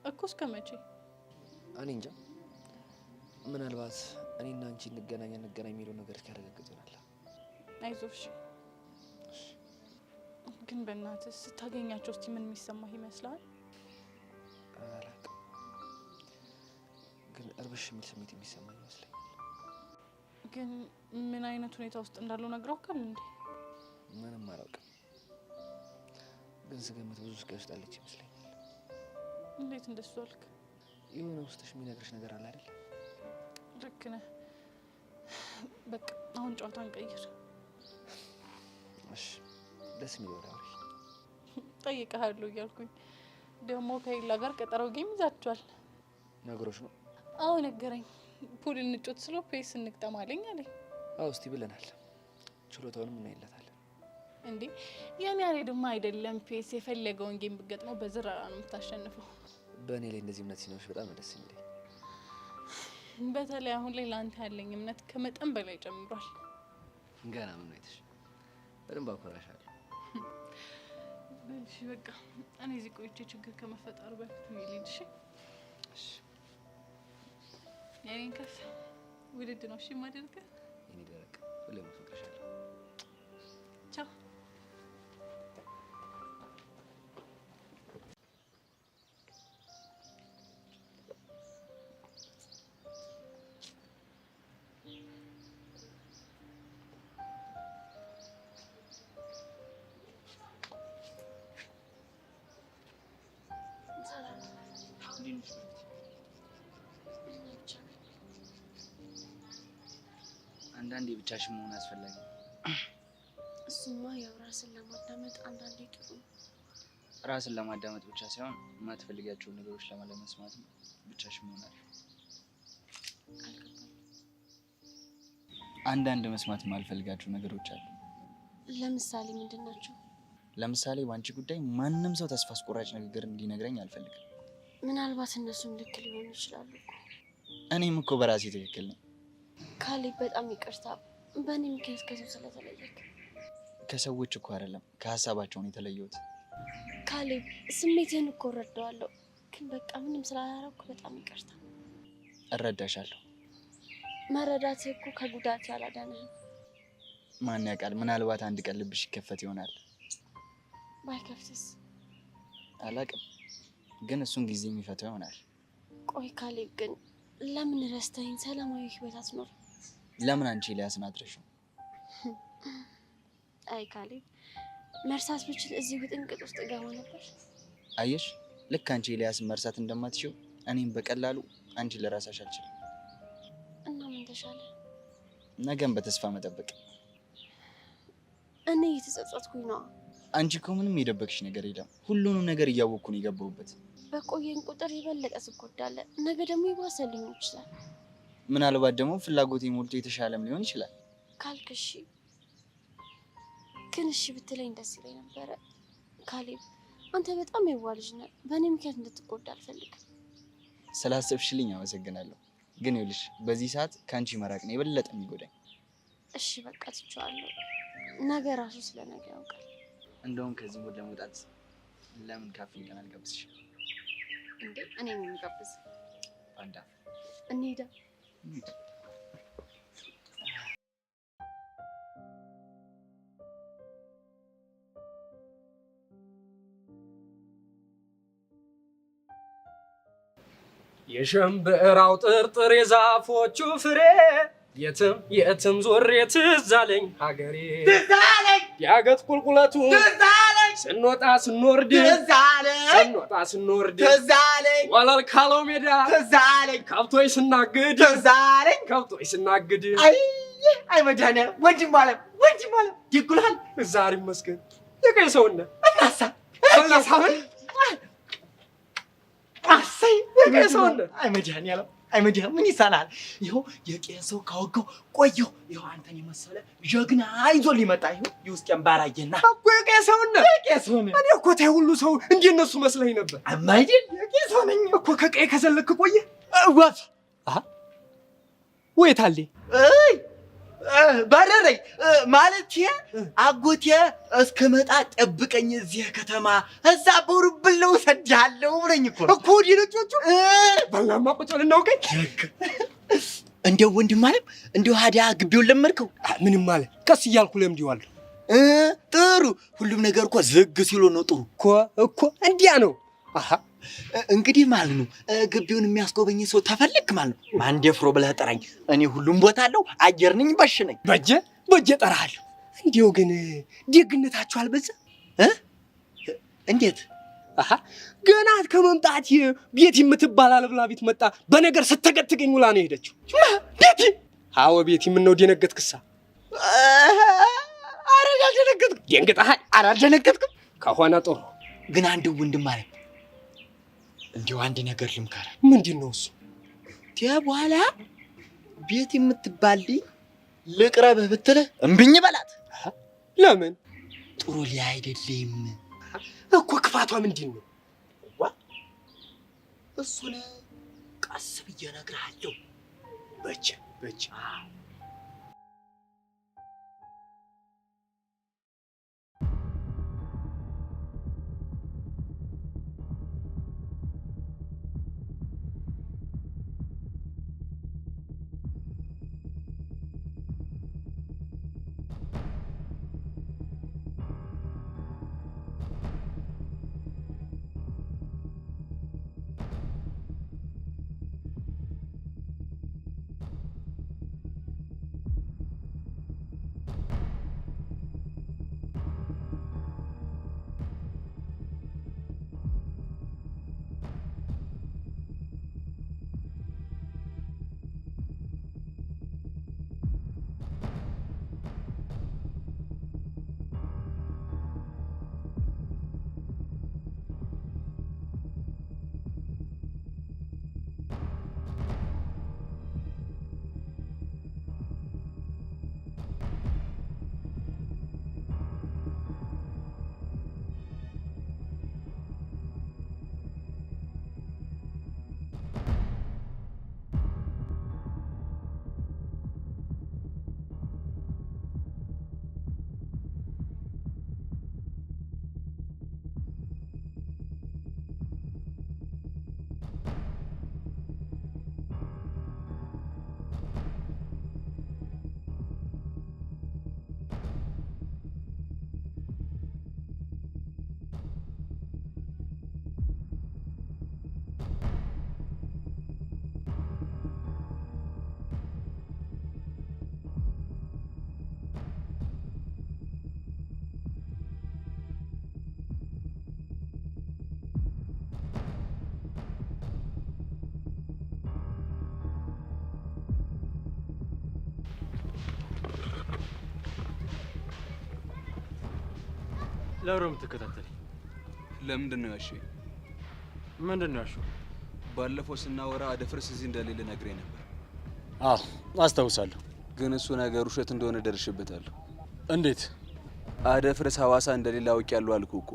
እኮ። እስከ መቼ? እኔ እንጃ። ምናልባት እኔና አንቺ እንገናኝ የሚለው ነገር እስኪያረጋግጥ ይሆናል። አይዞህ እሺ። ግን በእናትህ ስታገኛቸው እስቲ ምን የሚሰማህ ይመስላል? አላውቅም፣ ግን እርብሽ የሚል ስሜት የሚሰማኝ ይመስለኛል። ግን ምን አይነት ሁኔታ ውስጥ እንዳለው ነግረውካል እንዴ? ምንም አላውቅም፣ ግን ስገምት ብዙ ስቃይ ውስጥ አለች ይመስለኛል። እንዴት እንደሱ አልክ? የሆነ ውስጥሽ የሚነግርሽ ነገር አለ አይደል? ልክ ነህ። በቃ አሁን ጨዋታን ቀይር። እሺ ደስ የሚል ወሬ አውሪ። ጠይቀሃለሁ እያልኩኝ ደግሞ ከሌላ ጋር ቀጠሮ ጌም ይዛችኋል። ነገሮች ነው? አዎ ነገረኝ። ፑል እንጮት ስለ ፔስ እንቅጠም አለኝ አለኝ። አዎ እስቲ ብለናል። ችሎታውንም እናይለታለን። እንዴ የኔ ያሬድማ አይደለም ፔስ የፈለገውን ጌም ብገጥመው በዝረራ ነው የምታሸንፈው። በእኔ ላይ እንደዚህ እምነት ሲኖርሽ በጣም ደስ የሚለኝ። በተለይ አሁን ላይ ለአንተ ያለኝ እምነት ከመጠን በላይ ጨምሯል። ገና ምን አይተሽ? በደንብ አኮራሻለሁ። እሺ በቃ እኔ እዚህ ቆይቼ ችግር ከመፈጠሩ በፊት ልሂድ። እሺ የኔን ከፍ ውድድ ነው እሺ የማደርገው። የኔ ደረቅ ሁሌም አፈቅርሻለሁ። ቻው። አንዳንዴ ብቻሽን መሆን አስፈላጊ ነው። እሱማ ያው ራስን ለማዳመጥ አንዳንዴ ጥሩ ነው። ራስን ለማዳመጥ ብቻ ሳይሆን የማትፈልጊያቸውን ነገሮች ለመስማት ብቻሽን መሆን አለ። አንዳንድ መስማት የማልፈልጋቸው ነገሮች አሉ። ለምሳሌ ምንድን ናቸው? ለምሳሌ በአንቺ ጉዳይ ማንም ሰው ተስፋ አስቆራጭ ንግግር እንዲነግረኝ አልፈልግም። ምናልባት እነሱም ልክ ሊሆኑ ይችላሉ እኮ። እኔም እኮ በራሴ ትክክል ነኝ። ካሌብ በጣም ይቅርታ፣ በእኔ ምክንያት ከሰው ስለተለየክ። ከሰዎች እኮ አይደለም ከሀሳባቸው ነው የተለየሁት። ካሌብ ስሜትህን እኮ እረዳዋለሁ፣ ግን በቃ ምንም ስላላረኩ በጣም ይቅርታ። እረዳሻለሁ። መረዳት እኮ ከጉዳት ያላዳነህ። ማን ያውቃል? ምናልባት አንድ ቀን ልብሽ ይከፈት ይሆናል። ባይከፍትስ? አላውቅም፣ ግን እሱን ጊዜ የሚፈታው ይሆናል። ቆይ ካሌብ ግን ለምን ረስተኝ ሰላማዊ ህይወት አትኖር? ለምን አንቺ ኤልያስን አትረሺው? አይ ካሌብ፣ መርሳት ብችል እዚህ ውጥንቅጥ ውስጥ እገባ ነበር። አየሽ፣ ልክ አንቺ ኤልያስን መርሳት እንደማትችው እኔም በቀላሉ አንቺ ለራሳሽ አልችልም። እና ምን ተሻለ? ነገን በተስፋ መጠበቅ። እኔ እየተጸጸትኩኝ ነው። አንቺ እኮ ምንም የደበቅሽ ነገር የለም። ሁሉንም ነገር እያወቅኩ ነው የገባሁበት። በቆየን ቁጥር የበለጠ ትጎዳለህ። ነገ ደግሞ ይባሰ ሊሆን ይችላል። ምናልባት ደግሞ ፍላጎቴ ሞልቶ የተሻለም ሊሆን ይችላል ካልክ እሺ። ግን እሺ ብትለኝ ደስ ይለኝ ነበረ። ካሌብ፣ አንተ በጣም የዋህ ልጅ ነህ። በእኔ ምክንያት እንድትጎዳ አልፈልግም። ስላሰብሽልኝ አመሰግናለሁ። ግን ይኸውልሽ በዚህ ሰዓት ከአንቺ መራቅ ነው የበለጠ የሚጎዳኝ። እሺ በቃ ትቼዋለሁ። ነገ ራሱ ስለ ነገ ያውቃል። እንደውም ከዚህ ሙድ ለመውጣት ለምን ካፌ ቀን አልጋብዝሽ? እንዴ እኔ ምን ልጋብዝ? አንዳ እንሂዳ። የሸምበራው ጥርጥር የዛፎቹ ፍሬ የትም የትም ዞሬ ትዝ አለኝ ሀገሬ ትዝ አለኝ ያገት ቁልቁለቱ ትዝ አለኝ ስንወጣ ስንወርድ ትዝ አለኝ ስንወጣ ስንወርድ ትዝ አለኝ ወለል ካለው ሜዳ ትዝ አለኝ ከብቶች ስናግድ ትዝ አለኝ ከብቶች ስናግድ አይ መድኃኒዓለም ወንድም አለም ይጉላል ዛሬ ይመስገን የቀይ ሰውነ እናሳ አሰይ የቀይ ሰውነ አይ መድኃኒዓለም ምን ይሳናል? ይኸው የቄሰው ካወቀው ቆየው። ይኸው አንተን የመሰለ ጀግና ይዞ ሊመጣ ይኸው የውስጤን ባራየና እኮ የቄሰውነ እኔ እኮ ታይ ሁሉ ሰው እንደ እነሱ መስለኝ ነበር። አማይደል የቄሰው ነኝ እኮ ከቀይ ከዘለክ ቆየ ወፍ ወይታሌ ባረረኝ ማለት አጎቴ እስከመጣ ጠብቀኝ እዚህ ከተማ እዛ ቦርብል ነው ሰዳለው ብለኝ እኮ ዲነጮቹ ባላማ ቁጭ ብለን እናውቀኝ እንደው ወንድም ማለት እንደው ሀዲያ ግቢውን ለመድከው? ምንም ማለት ቀስ እያልኩ ለምዲዋለሁ። ጥሩ ሁሉም ነገር እኮ ዝግ ሲሉ ነው ጥሩ እኮ እንዲያ ነው። እንግዲህ ማለት ነው ግቢውን የሚያስጎበኝ ሰው ተፈልክ ማለት ነው። ማን ደፍሮ ብለህ ጥራኝ። እኔ ሁሉም ቦታ አለው አየር ነኝ ባሽ ነኝ። በጀ ጠራለሁ። እንዲያው ግን ደግነታችሁ አልበዛ? እንዴት? ገና ከመምጣት ቤት የምትባል አለብላ ቤት መጣ በነገር ስተገትገኝ ውላ ነው ሄደችው። ቤቲ አዎ ቤቲ ምን ነው ደነገጥክሳ? አረጋል ደነገጥኩ። ደንገጣህ? አላደነገጥኩም ከሆነ ጥሩ። ግን አንድ ወንድም ማለት እንዲሁ አንድ ነገር ልምከር። ምንድነው እሱ? በኋላ ቤት የምትባል ልቅረብህ ብትልህ እምብኝ በላት። ለምን? ጥሩ ላይ አይደለም እኮ ክፋቷ ምንድነው? እሱን ቀስ ብዬ እነግርሃለሁ። በጀ ለምን ተከታተለኝ? ለምንድን ነው ያልሽኝ? ምንድን ነው ያልሽው? ባለፈው ስናወራ አደፍርስ እዚህ እንደሌለ ነግሬ ነበር። አዎ አስታውሳለሁ። ግን እሱ ነገር ውሸት እንደሆነ ደርሽበታለሁ። እንዴት? አደፍርስ ሐዋሳ እንደሌለ አውቄያለሁ አልኩህ እኮ።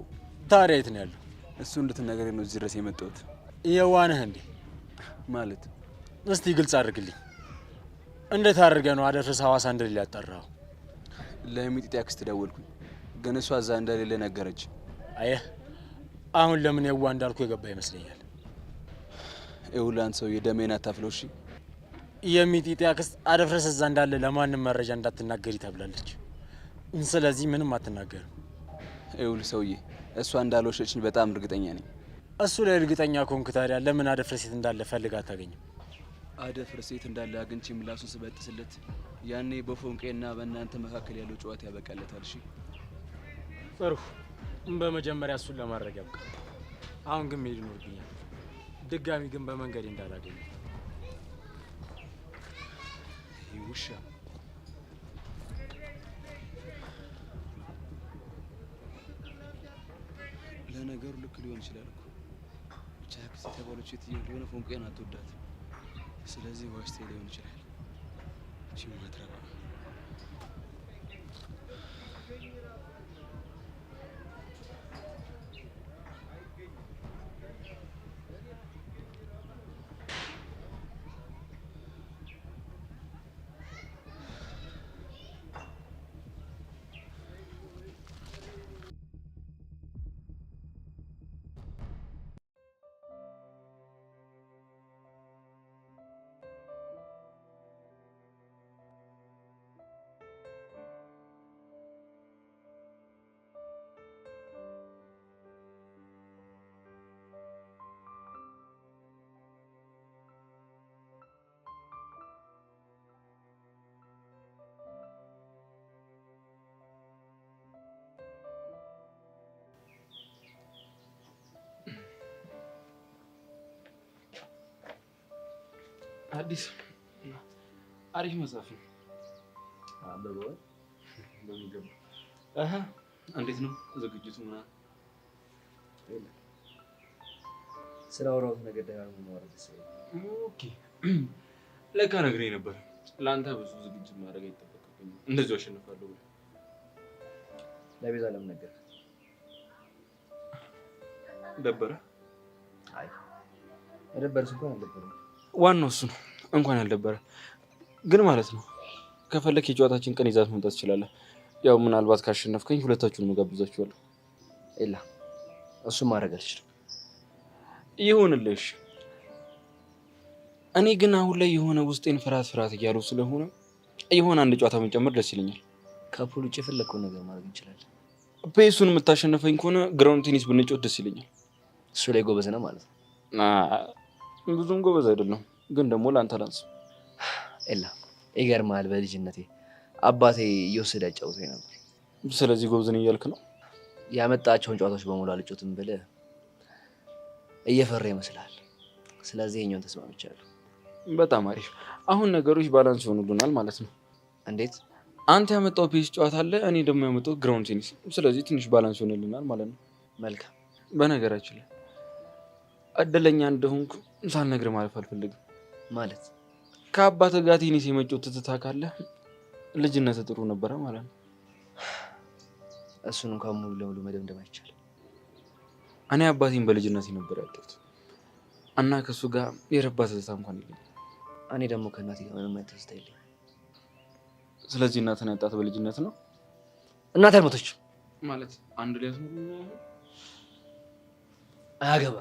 ታዲያ የት ነው ያለው? እሱ እንድትነግረኝ ነው እዚህ ድረስ የመጣሁት። የዋነህ እንዴ? ማለት እስቲ ግልጽ አድርግልኝ። እንዴት አድርገህ ነው አደፍርስ ሐዋሳ እንደሌለ ያጣራው? ለሚጢጢ አክስት ደወልኩኝ፣ ግን እሷ እዛ እንደሌለ ነገረች። አየህ፣ አሁን ለምን የዋ እንዳልኩ የገባ ይመስለኛል። ይኸውልህ አንተ ሰውዬ ደሜን አታፍለው እሺ? የሚጢጢ አክስት አደፍርስ እዛ እንዳለ ለማንም መረጃ እንዳትናገሪ ተብላለች። ስለዚህ ምንም አትናገርም። ይኸውልህ ሰውዬ እሷ እንዳልወሸችኝ በጣም እርግጠኛ ነኝ። እሱ ላይ እርግጠኛ ከሆንክ ታዲያ ለምን አደፍርስ የት እንዳለ ፈልጋ አታገኝም? አደፍርስ የት እንዳለ አግኝቼ ምላሱን ስበጥስለት ያኔ በፎንቄና በእናንተ መካከል ያለው ጨዋታ ያበቃለታል። እሺ ጥሩ። በመጀመሪያ እሱን ለማድረግ ያብቃ። አሁን ግን መሄድ ይኖርብኛል። ድጋሚ ግን በመንገዴ እንዳላገኝ። ውሻ ለነገሩ ልክ ሊሆን ይችላል እኮ። ብቻ ክስ የተባለች ሴትዮ እንደሆነ ፎንቄን አትወዳት። ስለዚህ ዋሽቴ ሊሆን ይችላል። እቺ ማትረባ አዲስ አሪፍ መጽሐፍ ነው። አንብበው በሚገባ። እንዴት ነው ዝግጅቱ ምናምን? ስለ አውራሁት ነገር ደጋግሞ ማውራት ይችላል። ኦኬ ለካ ነግሬኝ ነበር። ለአንተ ብዙ ዝግጅት ማድረግ አይጠበቅብኝም። እንደዚሁ አሸንፋለሁ ብለህ ለቤዛ ለምን ነገር ደበረ? አይ የደበረስ እንኳን አልደበረም። ዋናው እሱ ነው። እንኳን ያልደበረ ግን ማለት ነው። ከፈለክ የጨዋታችን ቀን ይዛት መምጣት ትችላለህ። ያው ምናልባት ካሸነፍከኝ ሁለታችሁንም እጋብዛችኋለሁ። ኤላ እሱን ማድረግ አልችልም። ይሁንልሽ። እኔ ግን አሁን ላይ የሆነ ውስጤን ፍርሃት እያለው ስለሆነ የሆነ አንድ ጨዋታ መጨመር ደስ ይለኛል። ከፑል ውጭ የፈለግከውን ነገር ማድረግ እንችላለን። ፔሱን የምታሸነፈኝ ከሆነ ግራውንድ ቴኒስ ብንጫወት ደስ ይለኛል። እሱ ላይ ጎበዝ ነህ ማለት ነው? ብዙም ጎበዝ አይደለም፣ ግን ደግሞ ለአንተ ላንስ። ኤላ ይገርምሃል፣ በልጅነቴ አባቴ እየወሰደ ያጫውተኝ ነበር። ስለዚህ ጎበዝ ነኝ እያልክ ነው? ያመጣቸውን ጨዋታዎች በሙሉ አልጮትም ብለህ እየፈራ ይመስላል። ስለዚህ የኛውን ተስማምቻለሁ። በጣም አሪፍ። አሁን ነገሮች ባላንስ ይሆኑልናል ማለት ነው። እንዴት? አንተ ያመጣው ፔስ ጨዋታ አለ፣ እኔ ደግሞ ያመጣው ግራውንድ ቴኒስ። ስለዚህ ትንሽ ባላንስ ይሆንልናል ማለት ነው። መልካም። በነገራችን ላይ እድለኛ እንደሆንኩ ሳልነግርህ ማለፍ አልፈልግም። ማለት ከአባትህ ጋር ቴኒስ የመጫወት ትዝታ ካለህ ልጅነት ጥሩ ነበረ ማለት ነው። እሱን እንኳን ሙሉ ለሙሉ መደምደም አይቻልም። እኔ አባቴን በልጅነት ነበር ያጣሁት እና ከእሱ ጋር የረባ ትዝታ እንኳን የለኝም። እኔ ደግሞ ከእናቴ ጋር ምንም አይነት ትዝታ የለኝም። ስለዚህ እናትህን ያጣት በልጅነት ነው? እናቴ አልሞተችም ማለት አንድ ላይ አያገባ።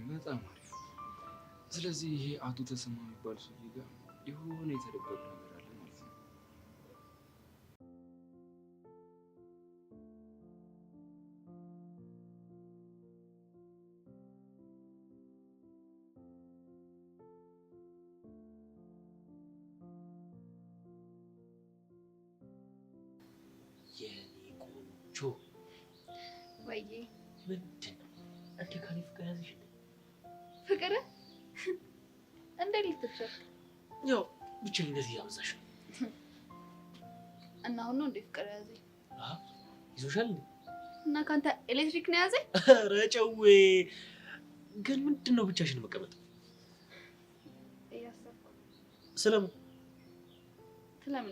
በጣም አሪፍ። ስለዚህ ይሄ አቶ ተሰማ የሚባል ሰውዬ ጋር የሆነ የተደበቀ ነገር አለ ማለት ነው። የኔ ቆንጆ ወይዬ ምንድን ነው እንደ ካሊ ፍቅር ያዘሽ? ፍቅር እንዴት ልትቻል? ያው ብቸኝነት እያበዛሽ ነው። እና አሁን ነው እንዴ ፍቅር ያዘኝ? ይዞሻል እንዴ? እና ካንተ ኤሌክትሪክ ነው ያዘኝ? ኧረ ጨዌ ግን ምንድነው ብቻሽን መቀመጥ? እያሰብኩ። ስለምን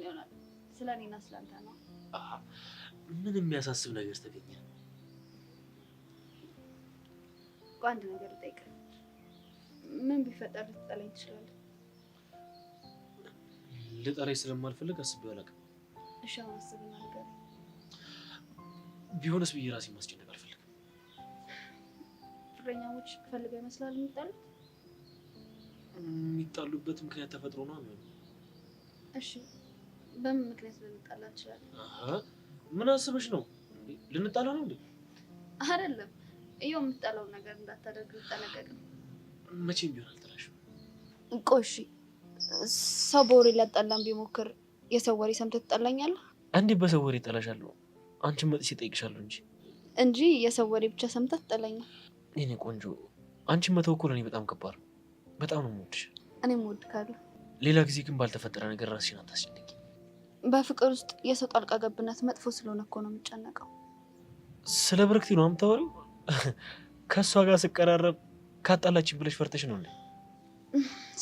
ይሆናል? ስለኔና ስለአንተ ነው። ምን የሚያሳስብ ነገር ተገኘ? አንድ ነገር ልጠይቅህ። ምን ቢፈጠር ልትጠላኝ ትችላለህ? ልጠላኝ ስለማልፈልግ አስቤው አላውቅም። እሺ አሁን አስብና ንገረኝ። ቢሆንስ ብዬ ራሴን ማስጨነቅ አልፈልግም። ፍቅረኛሞች ፈልገው ይመስላል የሚጣሉት? የሚጣሉበት ምክንያት ተፈጥሮ ነው የሚሆነው። እሺ በምን ምክንያት ልንጣላ እንችላለን? ምን አስበሽ ነው? ልንጣላ ነው እንዴ? አይደለም። ይኸው የምትጠላውን ነገር እንዳታደርግ ልጠነቀቅ ነው። መቼም ቢሆን አልጠላሽም። ቆይ እሺ ሰው በወሬ ሊያጣላን ቢሞክር የሰው ወሬ ሰምተህ ትጠላኛለህ? አንዴ በሰው ወሬ እጠላሻለሁ። አንቺን መጥቼ እጠይቅሻለሁ እንጂ የሰው ወሬ ብቻ ሰምተህ ትጠላኛለህ? የኔ ቆንጆ አንቺን መተው እኮ ለእኔ በጣም ከባድ ነው። በጣም ነው የምወድሽ። እኔም እወድካለሁ። ሌላ ጊዜ ግን ባልተፈጠረ ነገር ራስሽን አታስጨንቂ። በፍቅር ውስጥ የሰው ጣልቃ ገብነት መጥፎ ስለሆነ እኮ ነው የምጨነቀው። ስለ ብርክቲ ነው የምታወሪው? ከእሷ ጋር ስቀራረብ ካጣላችን ብለሽ ፈርተሽ ነው እንዴ?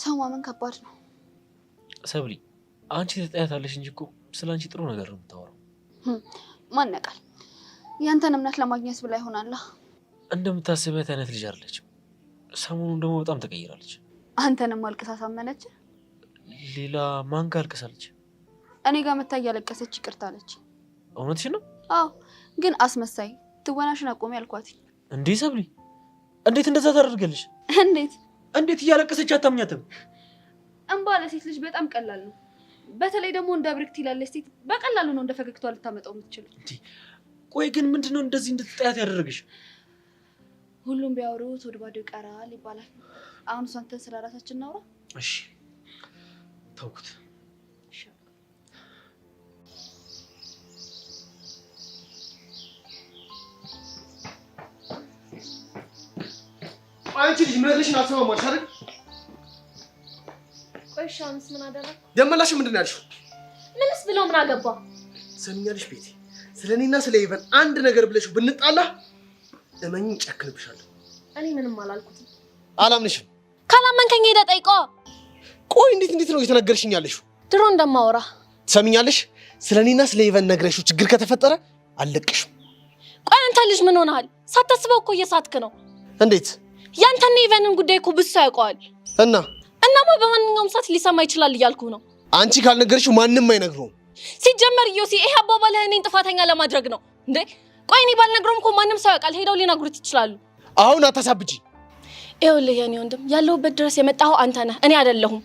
ሰው ማመን ከባድ ነው። ሰብሊ አንቺ ትጠያታለሽ እንጂ እኮ ስለ አንቺ ጥሩ ነገር ነው የምታወራው። ማን ያውቃል? ያንተን እምነት ለማግኘት ብላ ይሆናላ። እንደምታስቢያት አይነት ልጅ አይደለችም። ሰሞኑን ደግሞ በጣም ተቀይራለች። አንተንም አልቅሳ ሳመነች። ሌላ ማን ጋር አልቅሳለች? እኔ ጋር መታ እያለቀሰች ይቅርታ አለች። እውነትሽ ነው? አዎ፣ ግን አስመሳይ ትወናሽን አቆሚ አልኳት። እንዴ ሰብሊ፣ እንዴት እንደዛ ታደርገልሽ? እንዴት እያለቀሰች አታምኛትም? እንባ ለሴት ልጅ በጣም ቀላል ነው። በተለይ ደግሞ እንደ ብርክቲ ላለች ሴት በቀላሉ ነው እንደ ፈገግቷ ልታመጣው የምትችለው። ቆይ ግን ምንድነው እንደዚህ እንድትጠያት ያደረገሽ? ሁሉም ቢያወሩት ወደ ባዶ ይቀራል ይባላል። አሁን እሷን ስለ ራሳችን እናውራ። እሺ ተውኩት። አንቺ ልጅ ምንልሽን አልሰማማሽ አይደል? ቆይ ሻንስ ምን አደረግ? ደመላሽ ምንድን ነው ያልሽው? ምንስ ብለው ምን አገባ? ሰሚኛልሽ ቤቴ፣ ስለኔና ስለ ኢቨን አንድ ነገር ብለሽው ብንጣላ እመኚኝ ጨክንብሻለሁ። እኔ ምንም አላልኩትም። አላምንሽም። ካላመንከኝ ሄደህ ጠይቀዋ። ቆይ እንዴት ነው እየተነገርሽኝ ያለሽው? ድሮ እንደማወራ ሰሚኛልሽ፣ ስለኔና ስለ ኢቨን ነግረሽው ችግር ከተፈጠረ አልለቅሽም። ቆይ አንተ ልጅ ምን ሆነሃል? ሳታስበው እኮ እየሳትክ ነው። እንዴት? ያንተና ኢቨንን ጉዳይ እኮ ብዙ ያውቀዋል። እናማ በማንኛውም ሰዓት ሊሰማ ይችላል እያልኩ ነው። አንቺ ካልነገርሽው ማንም አይነግረውም። ሲጀመር ዮሲ ይሄ አባባልህ እኔን ጥፋተኛ ለማድረግ ነው እንዴ? ቆይ እኔ ባልነግረውም እኮ ማንም ሰው ያውቃል። ሄደው ሊነግሩት ይችላሉ። አሁን አታሳብጂ። ይኸውልህ የኔ ወንድም ያለሁበት ድረስ የመጣኸው አንተ ነህ፣ እኔ አይደለሁም።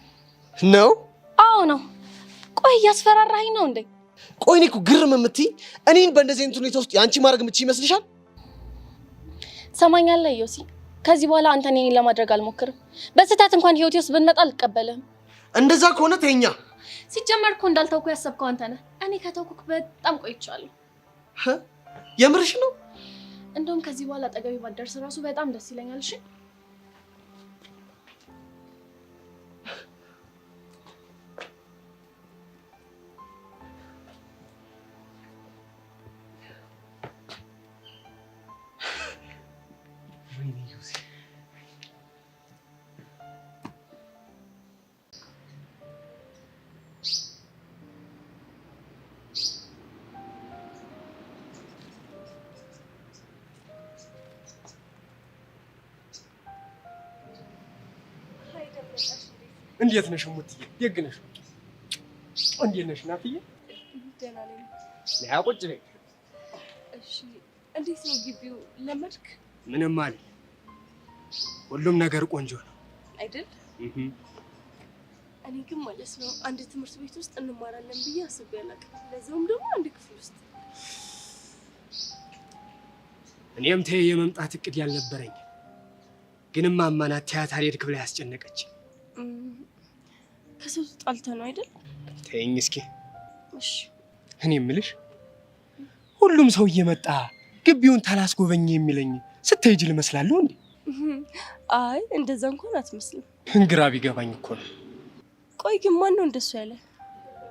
ነው? አዎ ነው። ቆይ እያስፈራራኸኝ ነው እንዴ? ቆይ እኔ እኮ ግርም የምትይ እኔን በእንደዚህ አይነት ሁኔታ ውስጥ የአንቺ ማድረግ የምትችይ ይመስልሻል? ሰማኛለህ ዮሲ፣ ከዚህ በኋላ አንተ እኔን ለማድረግ አልሞክርም። በስህተት እንኳን ህይወቴ ውስጥ ብትመጣ አልቀበልህም። እንደዛ ከሆነ ተኛ። ሲጀመር እኮ እንዳልተውኩ ያሰብከው አንተ ነህ። እኔ ከተውኩክ በጣም ቆይቻለሁ። የምርሽ ነው? እንደውም ከዚህ በኋላ አጠገቤ ባትደርስ እራሱ በጣም ደስ ይለኛል። እሺ እንዴት ነሽ ሙትዬ? ደግ ነሽ? እንዴት ነሽ ናትዬ? ደህና ነኝ። ያ ቁጭ ነኝ። እሺ እንዴት ነው ግቢው? ለመድክ? ምንም አለ። ሁሉም ነገር ቆንጆ ነው አይደል? እኔ ግን ማለት ነው አንድ ትምህርት ቤት ውስጥ እንማራለን ብዬ አስቤ አላውቅም። ለዛውም ደግሞ አንድ ክፍል ውስጥ። እኔም ተይ የመምጣት እቅድ ያልነበረኝ ግን እማማ ናት ቲያትር ሄድክ ብላ ያስጨነቀች። ከሰው ተጣልተህ ነው አይደል? ተይኝ እስኪ። እሺ እኔ የምልሽ ሁሉም ሰው እየመጣ ግቢውን ታላስጎበኝ የሚለኝ ስትሄጂ ልመስላለሁ እንዴ? አይ እንደዛ እንኳን አትመስልም። ግራ ቢገባኝ እኮ ነው። ቆይ ግን ማን ነው እንደሱ ያለ?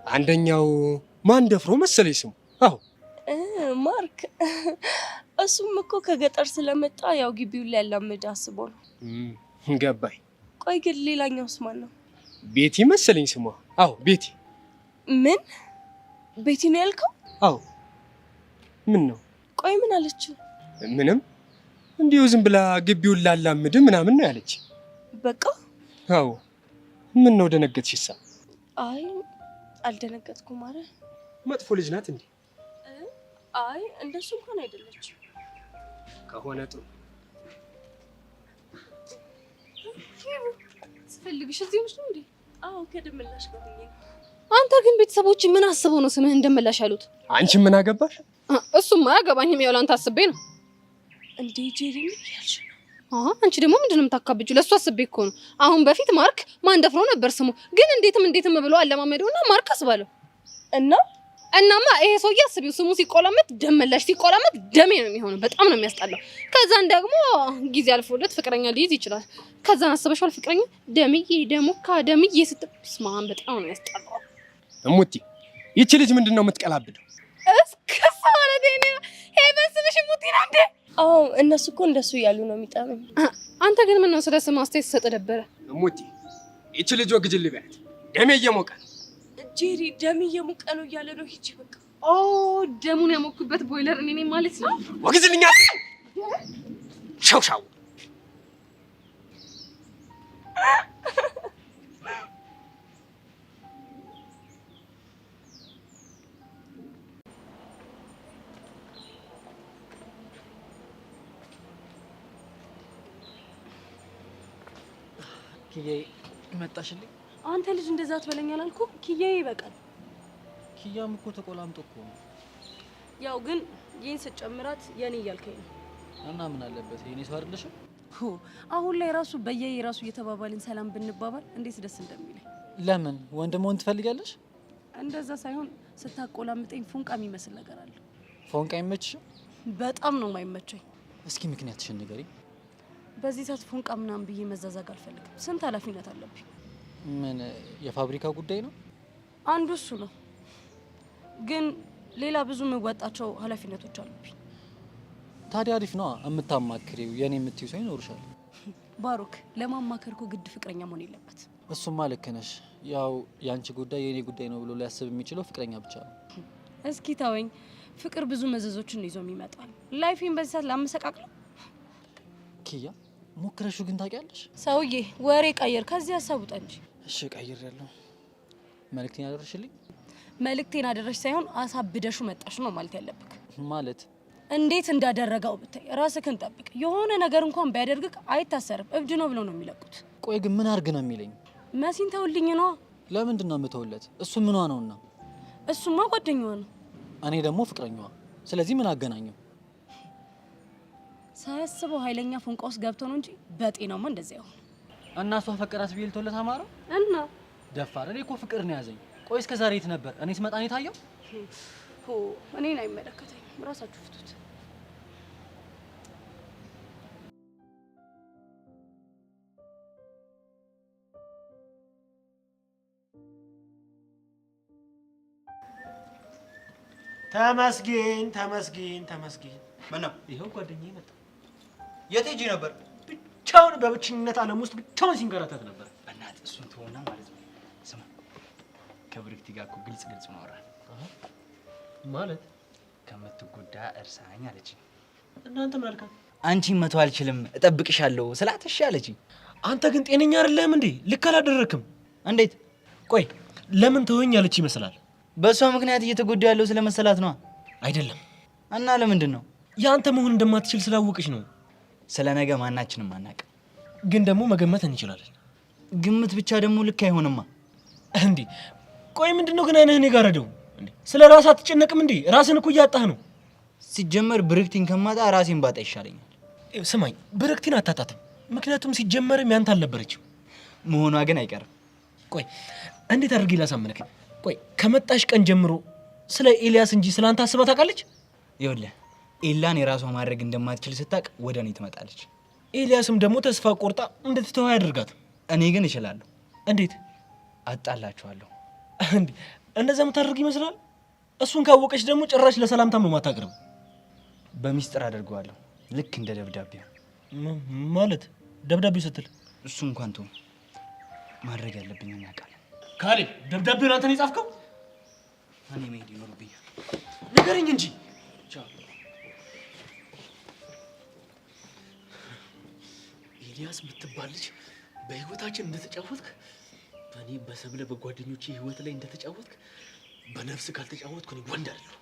አንደኛው ማን ደፍሮ መሰለኝ ስሙ። አዎ ማርክ። እሱም እኮ ከገጠር ስለመጣ ያው ግቢውን ላይ ያላምድ አስቦ ነው። ገባኝ። ቆይ ግን ሌላኛውስ ማን ነው? ቤቲ መሰለኝ ስሟ። አዎ ቤቲ። ምን ቤቲ ነው ያልከው? አዎ። ምን ነው? ቆይ ምን አለች? ምንም እንዲሁ ዝም ብላ ግቢውን ላላምድ ምናምን ነው ያለች። በቃ አዎ። ምን ነው ደነገጥሽሳ? አይ አልደነገጥኩም። አረ መጥፎ ልጅ ናት እንዴ? አይ እንደሱ እንኳን አይደለች። ከሆነ ጥሩ። ስፈልግሽ እዚህ ነው እንዴ? አዎ ከደመላሽ ጋር ሆኜ። አንተ ግን ቤተሰቦች ምን አስበው ነው ስምህ እንደመላሽ ያሉት? አንቺ ምን አገባሽ? እሱማ አያገባኝም። ያው ላንተ አስቤ ነው እንዴ ጄሪ ያልሽ? አንቺ ደግሞ ምንድነው የምታካብጂው? ለሱ አስቤ እኮ ነው። አሁን በፊት ማርክ ማን ደፍሮ ነበር ስሙ፣ ግን እንዴትም ብሎ አለማመደውና ማርክ አስባለው። እናማ ይሄ ሰውዬ አስቢው ስሙ ሲቆላመጥ ደመላሽ ሲቆላመጥ ደሜ ነው የሚሆነው። በጣም ነው የሚያስጠላው። ከዛን ደግሞ ጊዜ አልፎለት ፍቅረኛ ሊይዝ ይችላል። ከዛን አስበሽዋል? ፍቅረኛ ደምዬ ስትስማም በጣም ነው የሚያስጠላው። እሙቲ ይቺ ልጅ ምንድነው የምትቀላብደው? እስከሳ ማለት ነው በስምሽ እሙቲ ነው እንዴ? አዎ እነሱ እኮ እንደሱ እያሉ ነው የሚጠሩኝ። አንተ ግን ምን ነው ስለ ስም አስተያየት ሰጠ ደበረ? እሙቲ ይቺ ልጅ ወግጅል ቢያት ደሜ እየሞቀ ነው። ጄሪ ደም እየሞቀ ነው እያለ ነው። ሂጂ በቃ። ደሙን ያሞኩበት ቦይለር እኔ ነኝ ማለት ነው። ወግዝልኛ ሻው ኪያዬ መጣሽልኝ? አንተ ልጅ እንደዛ አትበለኝ አላልኩህ? ኪያዬ ይበቃል። ኪያም እኮ ተቆላምጦ እኮ ነው። ያው ግን ይህን ስጨምራት የኔ እያልከኝ ነው። እና ምን አለበት የኔ ሰው አይደለሽም? አሁን ላይ ራሱ በየዬ ራሱ እየተባባልን ሰላም ብንባባል እንዴት ደስ እንደሚለኝ። ለምን ወንድም መሆን ትፈልጊያለሽ? እንደዛ ሳይሆን ስታቆላምጠኝ ፎንቃ የሚመስል ነገር አለ። ፎንቃ አይመችሽም? በጣም ነው የማይመቸኝ። እስኪ ምክንያትሽን ንገሪኝ። በዚህ ሰዓት ፎንቃ ምናምን ብዬ መዛዛግ አልፈልግም። ስንት ኃላፊነት አለብኝ። ምን የፋብሪካ ጉዳይ ነው? አንዱ እሱ ነው፣ ግን ሌላ ብዙ የምወጣቸው ኃላፊነቶች አሉብኝ። ታዲያ አሪፍ ነዋ። የምታማክሪው የኔ የምትይው ሰው ይኖርሻል። ባሮክ ለማማከር እኮ ግድ ፍቅረኛ መሆን የለበት። እሱማ ልክ ነሽ። ያው ያንቺ ጉዳይ የኔ ጉዳይ ነው ብሎ ሊያስብ የሚችለው ፍቅረኛ ብቻ ነው። እስኪ ተወኝ። ፍቅር ብዙ መዘዞችን ይዞ የሚመጣል። ላይፌን በዚህ ሰዓት ላመሰቃቅለው። ኪያ ሞክረሽው ግን ታውቂያለሽ? ሰውዬ ወሬ ቀየር፣ ከዚህ ሀሳብ ውጣ እንጂ። እሺ ቀይሬያለሁ። መልእክቴን አደረሽልኝ? መልእክቴን አደረሽ ሳይሆን አሳብደሹ መጣሽ ነው ማለት ያለብክ። ማለት እንዴት እንዳደረገው ብታይ ራስህን ጠብቅ። የሆነ ነገር እንኳን ቢያደርግክ አይታሰርም፣ እብድ ነው ብለው ነው የሚለቁት። ቆይ ግን ምን አድርግ ነው የሚለኝ? መሲን ተውልኝ ነው። ለምንድን ነው የምተውለት? እሱ ምኗ ነውና? እሱማ ጓደኛዋ ነው፣ እኔ ደግሞ ፍቅረኛዋ። ስለዚህ ምን አገናኘው? ሳያስበው ኃይለኛ ፎንቃ ውስጥ ገብቶ ነው እንጂ በጤናውማ እንደዚያ ይሆን። እና እሷ ፈቀራት ቢል ተውለት አማረው እና ደፋር። እኔ እኮ ፍቅር ነው ያዘኝ። ቆይ እስከ ዛሬ የት ነበር? እኔ ስመጣ ነው የታየው? እኔን አይመለከተኝም፣ ራሳችሁ ፍቱት። ተመስገን ተመስገን ተመስገን። ምን ነው? ይኸው ጓደኛዬ መጣ። የት ሄጂ ነበር? ብቻውን በብቸኝነት ዓለም ውስጥ ብቻውን ሲንከራተት ነበር። በእናትህ እሱን ተወና ማለት ነው። ስማ ከብርክቲ ጋር እኮ ግልጽ ማውራት ማለት ከምትጎዳ እርሳኝ አለችኝ። እናንተ ምን አልካት? አንቺን መተው አልችልም እጠብቅሻለሁ ስላት እሺ አለችኝ። አንተ ግን ጤነኛ አይደለህም እንዴ? ልክ አላደረክም። እንዴት? ቆይ ለምን ተወኝ ያለች ይመስላል? በእሷ ምክንያት እየተጎዳ ያለው ስለመሰላት ነው። አይደለም። እና ለምንድን ነው? ያንተ መሆን እንደማትችል ስላወቅሽ ነው። ስለ ነገ ማናችንም አናውቅም፣ ግን ደግሞ መገመት እንችላለን። ግምት ብቻ ደግሞ ልክ አይሆንማ። እንዴ ቆይ ምንድነው ግን አይነህን የጋረደው? እንዴ ስለ ራስህ አትጨነቅም እንዴ? ራስህን እኮ እያጣህ ነው። ሲጀመር ብርክቲን ከማጣ ራሴን ባጣ ይሻለኛል። ስማኝ፣ ብርክቲን አታጣትም። ምክንያቱም ሲጀመርም ያንተ አልነበረችም። መሆኗ ግን አይቀርም። ቆይ እንዴት አድርጌ ላሳምንክ? ቆይ ከመጣሽ ቀን ጀምሮ ስለ ኤልያስ እንጂ ስለ አንተ አስባ ታውቃለች? ይኸውልህ ኤላን የራሷ ማድረግ እንደማትችል ስታውቅ ወደ እኔ ትመጣለች። ኤልያስም ደግሞ ተስፋ ቆርጣ እንድትተው ያደርጋት። እኔ ግን እችላለሁ። እንዴት? አጣላችኋለሁ። እንዴ እንደዛ የምታደርግ ይመስላል? እሱን ካወቀች ደግሞ ጭራሽ ለሰላምታም ነው ማታቀርብ። በሚስጥር አደርገዋለሁ፣ ልክ እንደ ደብዳቤ ማለት። ደብዳቤው ስትል እሱ እንኳን ተው፣ ማድረግ ያለብኝ ያውቃል። ካሌብ ደብዳቤውን አንተ ነው የጻፍከው? እኔ መሄድ ይኖርብኛል። ንገረኝ እንጂ። ኤልያስ የምትባል ልጅ በህይወታችን እንደተጫወትክ በእኔ በሰብለ በጓደኞቼ ህይወት ላይ እንደተጫወትክ በነፍስ ካልተጫወትኩ እኔ ወንድ አይደለሁ።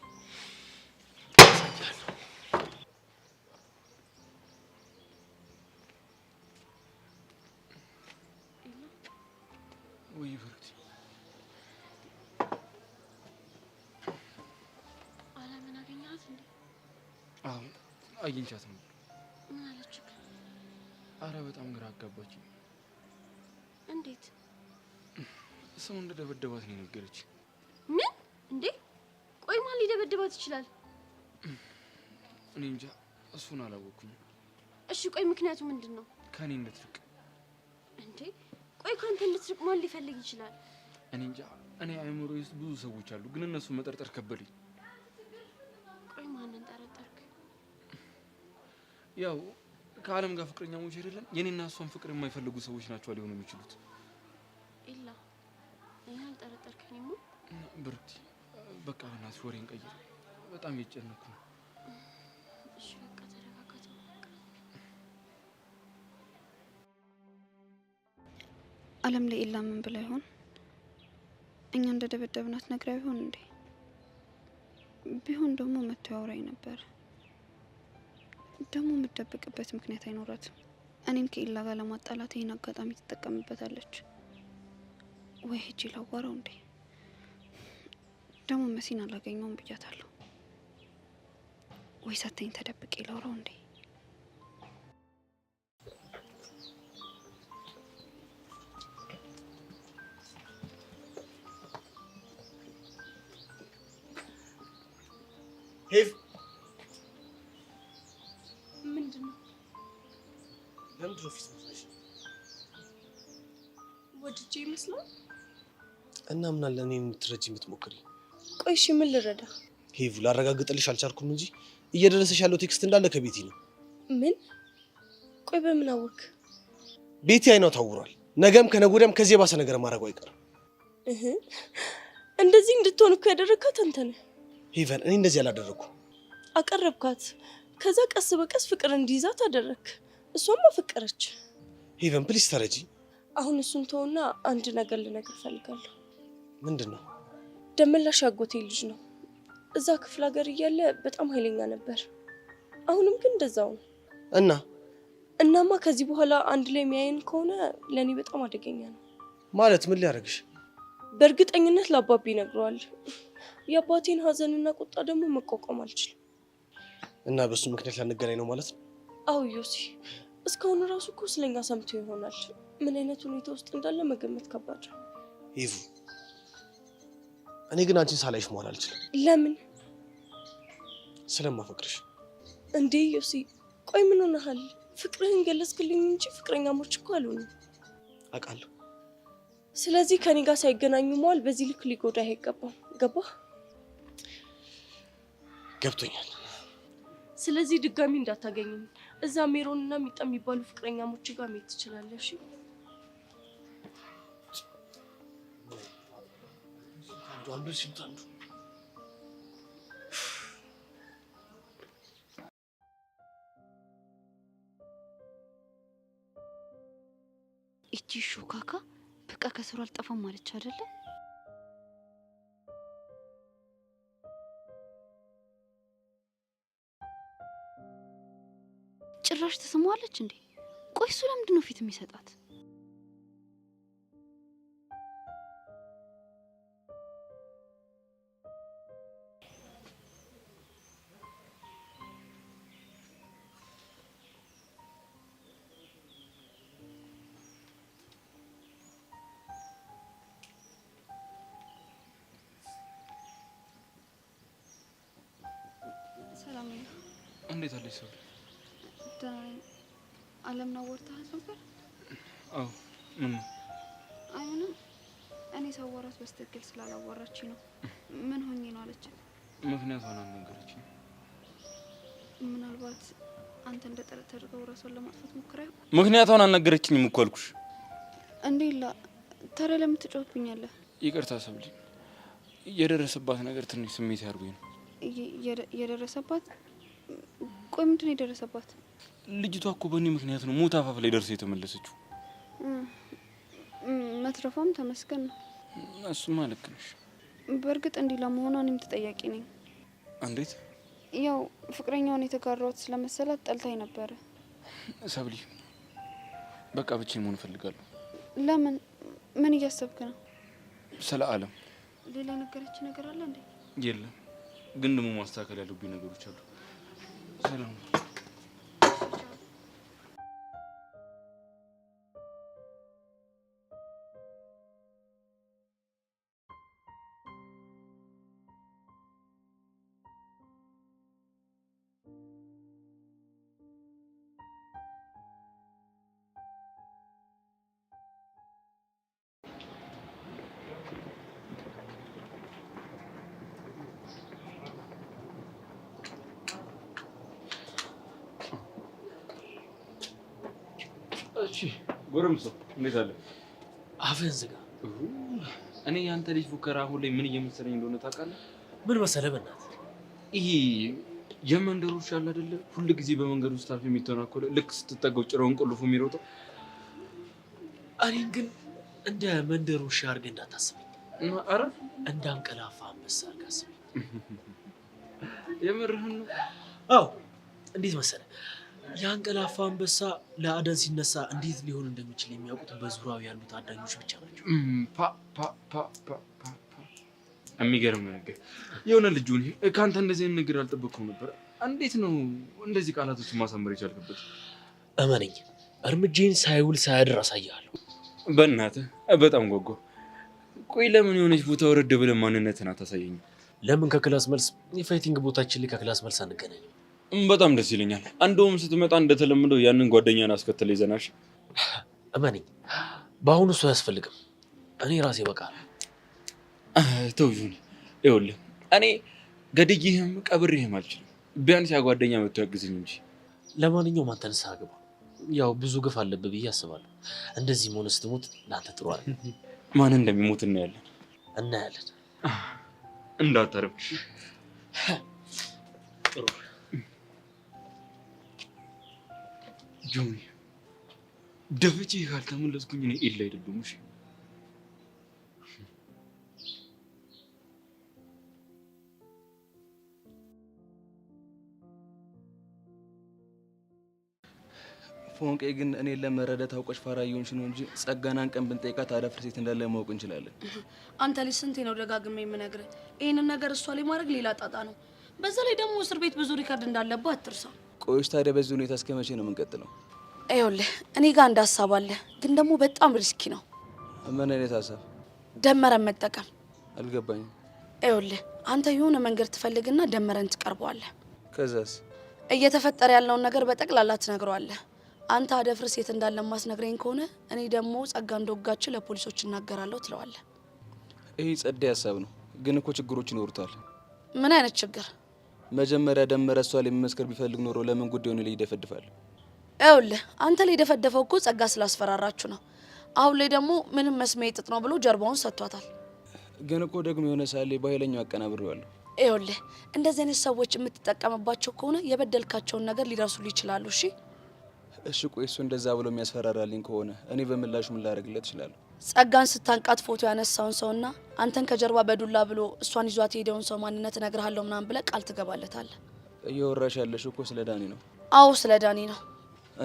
አሳያለሁ። ወይ ብሩክቲ፣ አለምን አገኘሃት እንዴ? አዎ አግኝቻት ነው። ምን አለች? አረ በጣም ግራ አጋባችኝ። እንዴት? ሰው እንደደበደባት ነው የነገረች። ምን እንዴ? ቆይ ማን ሊደበድባት ይችላል? እኔ እንጃ፣ እሱን አላወኩም። እሺ ቆይ ምክንያቱ ምንድነው? ከኔ እንድትርቅ። እንዴ ቆይ ካንተ እንድትርቅ ማን ሊፈልግ ይችላል? እኔ እንጃ። እኔ አእምሮ ውስጥ ብዙ ሰዎች አሉ፣ ግን እነሱ መጠርጠር ከበደኝ። ቆይ ማንን ጠረጠርክ? ያው ከአለም ጋር ፍቅረኛሞች አይደለም? የኔና እሷን ፍቅር የማይፈልጉ ሰዎች ናቸው ሊሆኑ የሚችሉት። ኢላ እኔ አልጠረጠርከኝም። ብሩክቲ በቃ በእናትሽ ወሬን ቀይር፣ በጣም እየጨነኩ ነው። እሺ በቃ ተረጋጋ። አለም ለኢላ ምን ብላ ይሆን? እኛ እንደደበደብናት ነግራ ይሆን እንዴ? ቢሆን ደግሞ መጥቶ ያወራኝ ነበር። ደግሞ የምትደብቅበት ምክንያት አይኖራትም። እኔን ከኢላ ጋር ለማጣላት ይህን አጋጣሚ ትጠቀምበታለች። ወይ ሂጂ ላዋራው እንዴ? ደግሞ መሲን አላገኘውም ብያታለሁ። ወይ ሳተኝ ተደብቄ ላውራው እንዴ? ሄቭ ምንድነው? ለምንድን ነው ፊት መስለሽ? ወድጄ ይመስላል። እና ምን አለ እኔን የምትረጂ የምትሞክሪ? ቆይ እሺ ምን ልረዳ? ሄቭ ላረጋግጥልሽ አልቻልኩም እንጂ እየደረሰሽ ያለው ቴክስት እንዳለ ከቤቲ ነው። ምን? ቆይ በምን አወክ? ቤቲ አይኗ ታውሯል። ነገም ከነገ ወዲያም ከዚህ የባሰ ነገር ማድረጉ አይቀርም። እንደዚህ እንድትሆን እኮ ያደረካት አንተ ነህ። ሄቨን እኔ እንደዚህ አላደረኩም። አቀረብካት፣ ከዛ ቀስ በቀስ ፍቅር እንዲይዛት አደረክ። እሷም አፈቀረች። ሄቨን ፕሊስ ተረጂ። አሁን እሱን ተውና አንድ ነገር ልነግር ፈልጋለሁ። ምንድነው? ደመላሽ ያጎቴ ልጅ ነው። እዛ ክፍለ ሀገር እያለ በጣም ኃይለኛ ነበር። አሁንም ግን እንደዛው ነው። እናማ ከዚህ በኋላ አንድ ላይ የሚያየን ከሆነ ለኔ በጣም አደገኛ ነው። ማለት ምን ሊያደርግሽ? በእርግጠኝነት ለአባቢ ይነግረዋል። የአባቴን ሀዘንና ቁጣ ደግሞ መቋቋም አልችልም። እና በሱ ምክንያት ላንገናኝ ነው ማለት ነው? አዎ ዮሲ፣ እስካሁን ራሱ እኮ ስለኛ ሰምቶ ይሆናል። ምን አይነት ሁኔታ ውስጥ እንዳለ መገመት ከባድ ነው። ሄቭ እኔ ግን አንቺን ሳላይሽ መዋል አልችልም። ለምን? ስለማፈቅርሽ። እንዴ ዮሲ፣ ቆይ ምን ሆነሃል? ፍቅርህን ገለጽክልኝ እንጂ ፍቅረኛሞች እኮ አልሆንም። አውቃለሁ። ስለዚህ ከኔ ጋር ሳይገናኙ መዋል በዚህ ልክ ሊጎዳ አይገባም። ገባህ? ገብቶኛል። ስለዚህ ድጋሚ እንዳታገኙኝ። እዛ ሜሮንና ሚጣ የሚባሉ ፍቅረኛሞች ጋር መሄድ ትችላለሽ። አንዱ ሲምታንዱ እቺ ሹካካ በቃ ከስሩ አልጠፋም ማለች አይደለ? ጭራሽ ተስሟለች እንዴ? ቆይ እሱ ለምንድን ነው ፊት የሚሰጣት? ሰላም ነው። እንዴት አለሽ ሰው? አለም ነው ወርታህ ነበር? አዎ ምን? አይሆንም። ሳወራት በስትክክል ስላላወራች ነው። ምን ሆኜ ነው አለች? ምክንያቱን አልነገረችኝ። ምናልባት አንተ እንደጠረጠርከው ራሷን ለማጥፋት ሞክራ ይሆን? ምክንያቱን አልነገረችኝም እኮ አልኩሽ። እንዴ ላ ታዲያ ለምን ትጮህብኛለህ? ይቅርታ ሰብሊ፣ የደረሰባት ነገር ትንሽ ስሜት ያርጉኝ ነው። የደረሰባት? ቆይ ምንድን ነው የደረሰባት? ልጅቷ እኮ በእኔ ምክንያት ነው ሞት አፋፍ ላይ ደርሳ የተመለሰችው። መትረፏም ተመስገን ነው። እሱማ ልክ ነሽ። በእርግጥ እንዲህ ለመሆኗ እኔም ተጠያቂ ነኝ። እንዴት? ያው ፍቅረኛውን የተጋራሁት ስለመሰላት ጠልታኝ ነበረ። ሰብሊ፣ በቃ ብቻዬን መሆን እፈልጋለሁ። ለምን? ምን እያሰብክ ነው? ስለ አለም። ሌላ የነገረች ነገር አለ እንዴ? የለም፣ ግን ደግሞ ማስተካከል ያሉብኝ ነገሮች አሉ። ሰላም። እሺ ጎረምሳው እንዴት አለ? አፍህን ዝጋ። እኔ ያንተ ልጅ ፉከራ አሁን ላይ ምን እየመሰለኝ እንደሆነ ታውቃለህ? ምን መሰለህ? በእናትህ ይሄ የመንደሮች አለ አይደለ? ሁሉ ጊዜ በመንገድ ውስጥ ታልፍ የሚተናኮለ ልክ ስትጠጋው ጭራውን ቆልፎ የሚሮጠው። እኔን ግን እንደ መንደሩ ውሻ አድርገህ እንዳታስበኝ። ኧረ እንደ አንቀላፋ አንበሳ አድርገህ አስበኝ። የምርህን ነው? አዎ። እንዴት መሰለህ? የአንቀላፋ አንበሳ ለአደን ሲነሳ እንዴት ሊሆን እንደሚችል የሚያውቁት በዙሪያው ያሉት አዳኞች ብቻ ናቸው። የሚገርም ነገር የሆነ ልጁን ከአንተ እንደዚህ አይነት ነገር አልጠበቅኩም ነበር። እንዴት ነው እንደዚህ ቃላቶችን ማሳመር የቻልክበት? እመነኝ፣ እርምጃዬን ሳይውል ሳያድር አሳያለሁ። በእናትህ በጣም ጓጓ። ቆይ ለምን የሆነች ቦታ ወረድ ብለህ ማንነትን አታሳየኝም? ለምን ከክላስ መልስ የፋይቲንግ ቦታችን ላይ ከክላስ መልስ አንገናኝም? በጣም ደስ ይለኛል። አንዱም ስትመጣ እንደተለመደው ያንን ጓደኛን አስከተለ ይዘናሽ። እመነኝ፣ በአሁኑ እሱ አያስፈልግም። እኔ ራሴ በቃል ተው ይሁን። ይኸውልህ እኔ ገድዬህም ቀብሬህም አልችልም። ቢያንስ ያ ጓደኛ መጥቶ ያግዝኝ እንጂ። ለማንኛውም አንተ ንስሐ ግባ። ያው ብዙ ግፍ አለብህ ብዬ አስባለሁ። እንደዚህ መሆን ስትሞት ለአንተ ጥሩ አለ። ማን እንደሚሞት እናያለን። እንዳታረብሽ። ጥሩ ጆኒ፣ ደፍቼ ካልተመለስኩኝ እኔ ኤላ አይደለሁም። እሺ ፎንቄ ግን እኔ ለመረዳት አውቀሽ ፋራ እየሆንሽ ነው እንጂ ጸጋናን ቀን ብንጠይቃት አዳፍር ሴት እንዳለ ማወቅ እንችላለን። አንተ ልጅ ስንቴ ነው ደጋግሜ የምነግርህ? ይህንን ነገር እሷ ላይ ማድረግ ሌላ ጣጣ ነው። በዛ ላይ ደግሞ እስር ቤት ብዙ ሪከርድ እንዳለብህ አትርሳ። ቆይሽ ታዲያ በዚህ ሁኔታ እስከ መቼ ነው የምንቀጥለው? ይኸውልህ እኔ ጋር አንድ ሀሳብ አለ፣ ግን ደግሞ በጣም ሪስኪ ነው። ምን አይነት ሀሳብ? ደመረን መጠቀም። አልገባኝም። ይኸውልህ አንተ የሆነ መንገድ ትፈልግና ደመረን ትቀርበዋለህ። ከዛስ? እየተፈጠረ ያለውን ነገር በጠቅላላ ትነግረዋለህ። አንተ አደፍርስ የት እንዳለ ማስነግረኝ ከሆነ እኔ ደግሞ ጸጋ እንደወጋችሁ ለፖሊሶች እናገራለሁ ትለዋለህ። ይሄ ጸዴ ሀሳብ ነው፣ ግን እኮ ችግሮች ይኖሩታል። ምን አይነት ችግር? መጀመሪያ ደመረ እሷ ላይ መመስከር ቢፈልግ ኖሮ ለምን ጉዳዩን ላይ ይደፈድፋል? ይኸውልህ አንተ ላይ የደፈደፈው እኮ ጸጋ ስላስፈራራችሁ ነው። አሁን ላይ ደግሞ ምንም መስሚያ ጥጥ ነው ብሎ ጀርባውን ሰጥቷታል። ግን እኮ ደግሞ የሆነ ሳሌ በኃይለኛው አቀናብሬዋለሁ። ይኸውልህ እንደዚህ አይነት ሰዎች የምትጠቀምባቸው ከሆነ የበደልካቸውን ነገር ሊደርሱልህ ይችላሉ። እሺ ቆይ እሱ እንደዛ ብሎ የሚያስፈራራልኝ ከሆነ እኔ በምላሹ ምን ላደርግለት እችላለሁ? ጸጋን ስታንቃት ፎቶ ያነሳውን ሰውና አንተን ከጀርባ በዱላ ብሎ እሷን ይዟት የሄደውን ሰው ማንነት እነግርሃለሁ ምናምን ብለህ ቃል ትገባለታለህ። እየወራሽ ያለሽ እኮ ስለ ዳኒ ነው። አዎ ስለ ዳኒ ነው።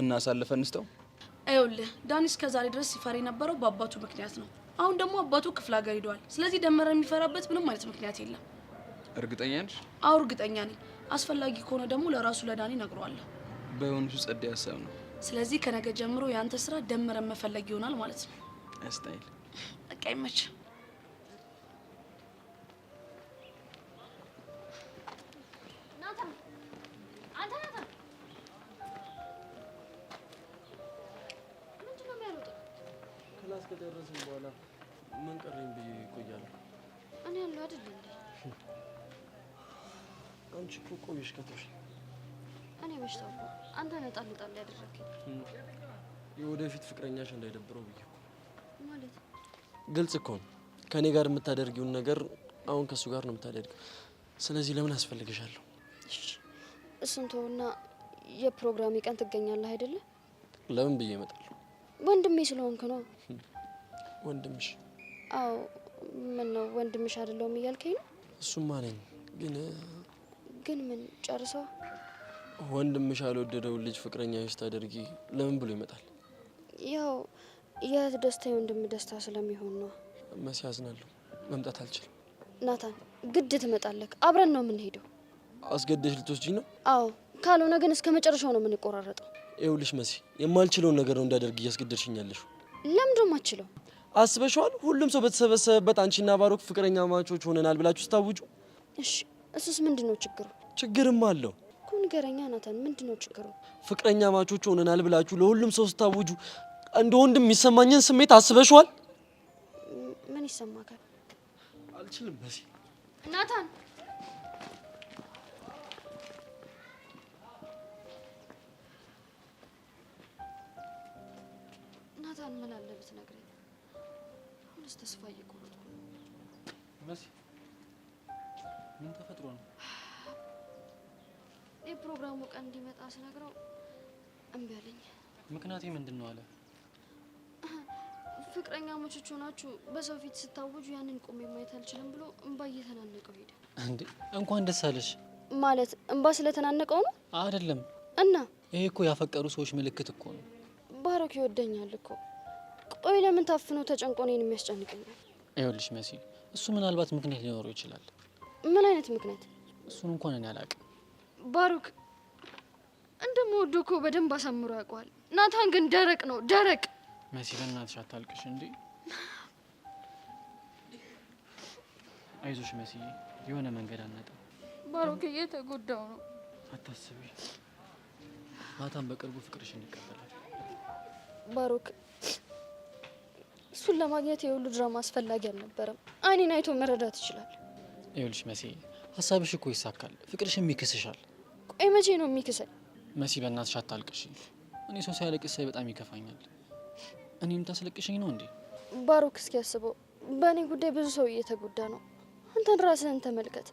እና አሳልፈን እንስጠው። ይኸውልህ ዳኒ እስከዛሬ ድረስ ሲፈራ የነበረው በአባቱ ምክንያት ነው። አሁን ደግሞ አባቱ ክፍለ ሀገር ሄደዋል። ስለዚህ ደመረ የሚፈራበት ምንም አይነት ምክንያት የለም። እርግጠኛ ነሽ? አዎ እርግጠኛ ነኝ። አስፈላጊ ከሆነ ደግሞ ለራሱ ለዳኒ እነግረዋለሁ። በሆንሱ ጸዴ ሀሳብ ነው። ስለዚህ ከነገ ጀምሮ ያንተ ስራ ደመረን መፈለግ ይሆናል ማለት ነው። አስታይል በቃ ይመች። ክላስ ከደረስን በኋላ ምን ቀረኝ ብዬ እቆያለሁ። እኔ ያለው አይደል እንዴ? አንቺ እኮ ቆየሽ ከተውሽ። እኔ መሽተው አንተ ነጣል ያደረግኝ የወደፊት ፍቅረኛሽ እንዳይደብረው ብዬ እኮ። ማለት ግልጽ እኮ ነው። ከኔ ጋር የምታደርጊውን ነገር አሁን ከሱ ጋር ነው የምታደርጊው። ስለዚህ ለምን አስፈልግሻለሁ? እሱን ተውና የፕሮግራም ቀን ትገኛለህ አይደለ? ለምን ብዬ እመጣለሁ? ወንድሜ ስለሆንክ ነው። ወንድምሽ? አዎ። ምን ነው ወንድምሽ አይደለሁም እያልከኝ ነው? እሱማ ነኝ፣ ግን ምን ጨርሰው? ወንድምሽ ያልወደደውን ልጅ ፍቅረኛሽ ታደርጊ ለምን ብሎ ይመጣል? ያው የእህት ደስታ የወንድም ደስታ ስለሚሆን ነው። መሲ አዝናለሁ፣ መምጣት አልችልም። ናታን ግድ ትመጣለህ፣ አብረን ነው የምንሄደው። አስገደሽ ልትወስጂኝ ነው? አዎ፣ ካልሆነ ግን እስከ መጨረሻው ነው የምንቆራረጠው። ይኸውልሽ መሲ፣ የማልችለውን ነገር ነው እንዳደርግ እያስገደድሽኛለሽ። ለምንድን ነው የማትችለው? አስበሽዋል? ሁሉም ሰው በተሰበሰበበት አንቺና ባሮክ ፍቅረኛ ማቾች ሆነናል ብላችሁ ስታውጁ። እሺ፣ እሱስ ምንድን ነው ችግሩ? ችግርም አለው እኮ ንገረኛ ናታን፣ ምንድን ነው ችግሩ? ፍቅረኛ ማቾች ሆነናል ብላችሁ ለሁሉም ሰው ስታውጁ እንደ ወንድም የሚሰማኝን ስሜት አስበሽዋል? ምን ይሰማካል? አልችልም መሲ። ናታን ናታን፣ ምን አለ ብትነግረኝ? አሁንስ ተስፋ እየቆረጥኩ ነው። መሲ ምን ተፈጥሮ ነው? የፕሮግራሙ ቀን እንዲመጣ ስነግረው እምቢ አለኝ። ምክንያቴ ምንድን ነው አለ? ፍቅረኛሞች ሆናችሁ በሰው ፊት ስታወጁ ያንን ቆሜ ማየት አልችልም ብሎ እንባ እየተናነቀው ሄደ። እንዴ እንኳን ደስ አለሽ። ማለት እንባ ስለተናነቀው ነው? አይደለም። እና ይሄ እኮ ያፈቀሩ ሰዎች ምልክት እኮ ነው። ባሮክ ይወደኛል እኮ። ቆይ ለምን ታፍኖ ተጨንቆ እኔን የሚያስጨንቀኛል? ይኸውልሽ መሲ፣ እሱ ምናልባት ምክንያት ሊኖረው ይችላል። ምን አይነት ምክንያት? እሱን እንኳን እኔ አላውቅም። ባሮክ እንደምወደው እኮ በደንብ አሳምሮ ያውቀዋል። ናታን ግን ደረቅ ነው፣ ደረቅ። መሲ በእናትሽ አታልቅሽ እንዴ። አይዞሽ መሲ፣ የሆነ መንገድ አናጣ። ባሮክ እየተጎዳው ነው። አታስቢ፣ ናታን በቅርቡ ፍቅርሽን ይቀበላል። ባሮክ እሱን ለማግኘት የሁሉ ድራማ አስፈላጊ አልነበረም። አይኔን አይቶ መረዳት ይችላል። ይኸውልሽ መሲ፣ ሀሳብሽ እኮ ይሳካል፣ ፍቅርሽም ይክስሻል። ቆይ መቼ ነው የሚክሰኝ? መሲ በእናትሽ አታልቅሽ። እኔ ሰው ሲያለቅስ ሳይ በጣም ይከፋኛል። እኔም ታስለቅሽኝ ነው እንዴ? ባሮክ እስኪ ያስበው፣ በእኔ ጉዳይ ብዙ ሰው እየተጎዳ ነው። አንተን ራስህን ተመልከት።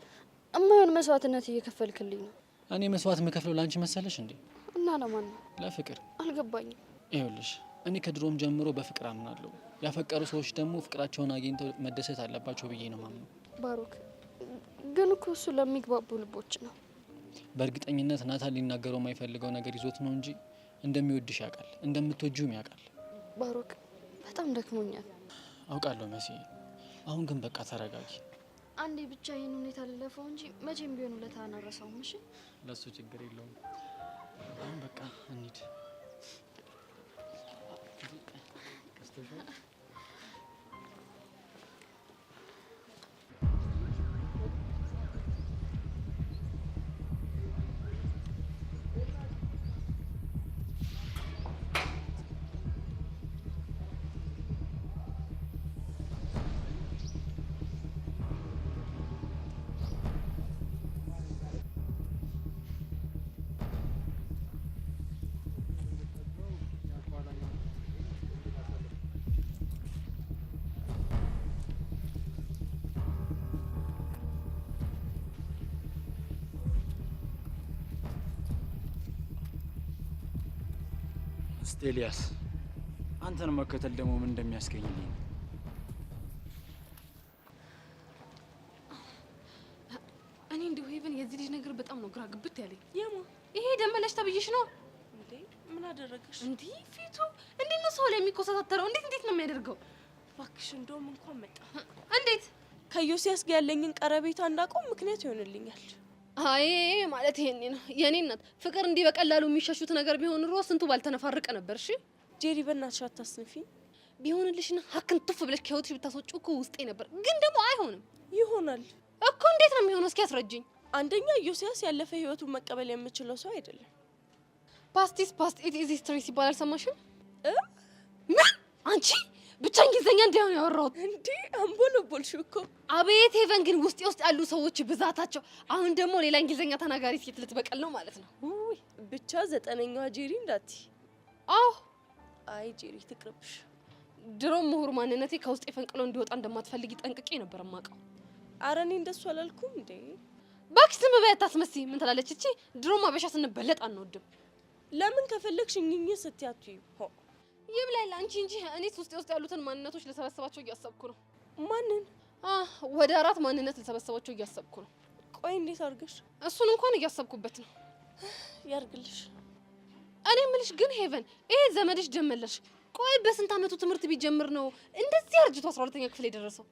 እማይሆን መስዋዕትነት እየከፈልክልኝ ነው። እኔ መስዋዕት የምከፍለው ለአንቺ መሰለሽ እንዴ? እና ለማን ነው? ለፍቅር። አልገባኝም። ይኸውልሽ እኔ ከድሮም ጀምሮ በፍቅር አምናለሁ። ያፈቀሩ ሰዎች ደግሞ ፍቅራቸውን አግኝተው መደሰት አለባቸው ብዬ ነው ማምነው። ባሮክ ግን እኮ እሱ ለሚግባቡ ልቦች ነው። በእርግጠኝነት ናታን ሊናገረው የማይፈልገው ነገር ይዞት ነው እንጂ እንደሚወድሽ ያውቃል፣ እንደምትወጂውም ያውቃል። ባሮክ በጣም ደክሞኛል። አውቃለሁ መሲ፣ አሁን ግን በቃ ተረጋጊ። አንዴ ብቻ ይህን ሁኔታ ልለፈው እንጂ መቼም ቢሆን ውለታህን አልረሳውም። እሺ፣ ለሱ ችግር የለውም። አሁን በቃ እንሂድ። ኤልያስ፣ አንተን መከተል ደግሞ ምን እንደሚያስገኝልኝ እኔ እንደው ሄቨን የዚህ ልጅ ነገር በጣም ነው ግራ ግብት ያለኝ። ይሄ ደመለሽ ተብይሽ ነው እንዴ? ምን አደረገሽ? እንዴ ፊቱ እንዴት ነው ሰው ላይ የሚኮሳተረው? እንዴት ነው የሚያደርገው? እባክሽ እንደውም እንኳን መጣ። እንዴት ከዮሲያስ ጋር ያለኝን ቀረቤታ እንዳቆም ምክንያት ይሆንልኛል። አይ ማለት ይሄኔ ነው የኔ እናት። ፍቅር እንዲህ በቀላሉ የሚሸሹት ነገር ቢሆን ኑሮ ስንቱ ባልተነፋረቀ ነበር። እሺ ጄሪ፣ በእናትሽ አታስንፊ። ቢሆንልሽና ሀክን ቱፍ ብለሽ ከህይወትሽ ብታስወጪው እኮ ውስጤ ነበር። ግን ደግሞ አይሆንም። ይሆናል እኮ። እንዴት ነው የሚሆነው? እስኪ አስረጅኝ። አንደኛ ዮሲያስ ያለፈ ህይወቱን መቀበል የምችለው ሰው አይደለም። ፓስቲስ ፓስት ኢት ኢዝ ሂስትሪ ሲባል አልሰማሽም? ምን አንቺ ብቻ እንግሊዘኛ እንዲያውን ያወራሁት እንዴ አንቦለቦልሽ እኮ። አቤት ሄቨን ግን ውስጥ ያሉ ሰዎች ብዛታቸው። አሁን ደግሞ ሌላ እንግሊዘኛ ተናጋሪ ሴት ልትበቀል ነው ማለት ነው። ውይ ብቻ 9ኛዋ ጄሪ እንዳትዪ። አዎ አይ ጄሪ ትቅርብሽ። ድሮም ምሁር ማንነቴ ከውስጥ ፈንቅሎ እንዲወጣ እንደማትፈልጊ ጠንቅቄ ነበር የማውቀው። ኧረ እኔ እንደሱ አላልኩም እንዴ። እባክሽ ዝም በይ አታስመስይ። ምን ትላለች እቺ? ድሮም አበሻ ስንበለጥ አንወድም። ለምን ከፈለግሽ እኝኝ ስትያቱ ሆ ይብላል አንቺ እንጂ እኔስ ውስጥ ያሉትን ማንነቶች ልሰበስባቸው እያሰብኩ ነው። ማንን? ወደ 4 ማንነት ልሰበስባቸው እያሰብኩ ነው። ቆይ እንዴት አድርገሽ? እሱን እንኳን እያሰብኩበት ነው። ያርግልሽ። እኔ የምልሽ ግን ሄቨን ይሄ ዘመድሽ ደመለሽ ቆይ በስንት አመቱ ትምህርት ቢጀምር ነው እንደዚህ አርጅቶ 12ኛ ክፍል የደረሰው?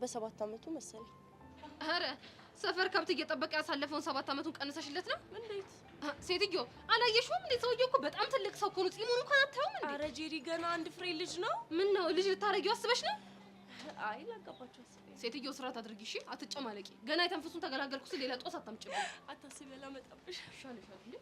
በ7 አመቱ መሰለኝ። አረ ሰፈር ከብት እየጠበቀ ያሳለፈውን 7 አመቱን ቀንሰሽለት ነው? እንዴት? ሴትዮ አላየሽውም እንዴ? ሰውዬው እኮ በጣም ትልቅ ሰው እኮ ነው። ጺሙን እንኳን አታዩም እንዴ? አረ ጄሪ ገና አንድ ፍሬ ልጅ ነው። ምን ነው ልጅ ልታረጊው አስበሽ ነው? አይ ላጋባቸው አስበኝ። ሴትዮ ስርዓት አድርጊ እሺ፣ አትጨማለቂ። ገና የተንፈሱን ተገላገልኩ ስል ሌላ ጦስ አታምጪ። አታስቢ፣ አላመጣብሽ። ይሻልሻል እንዴ?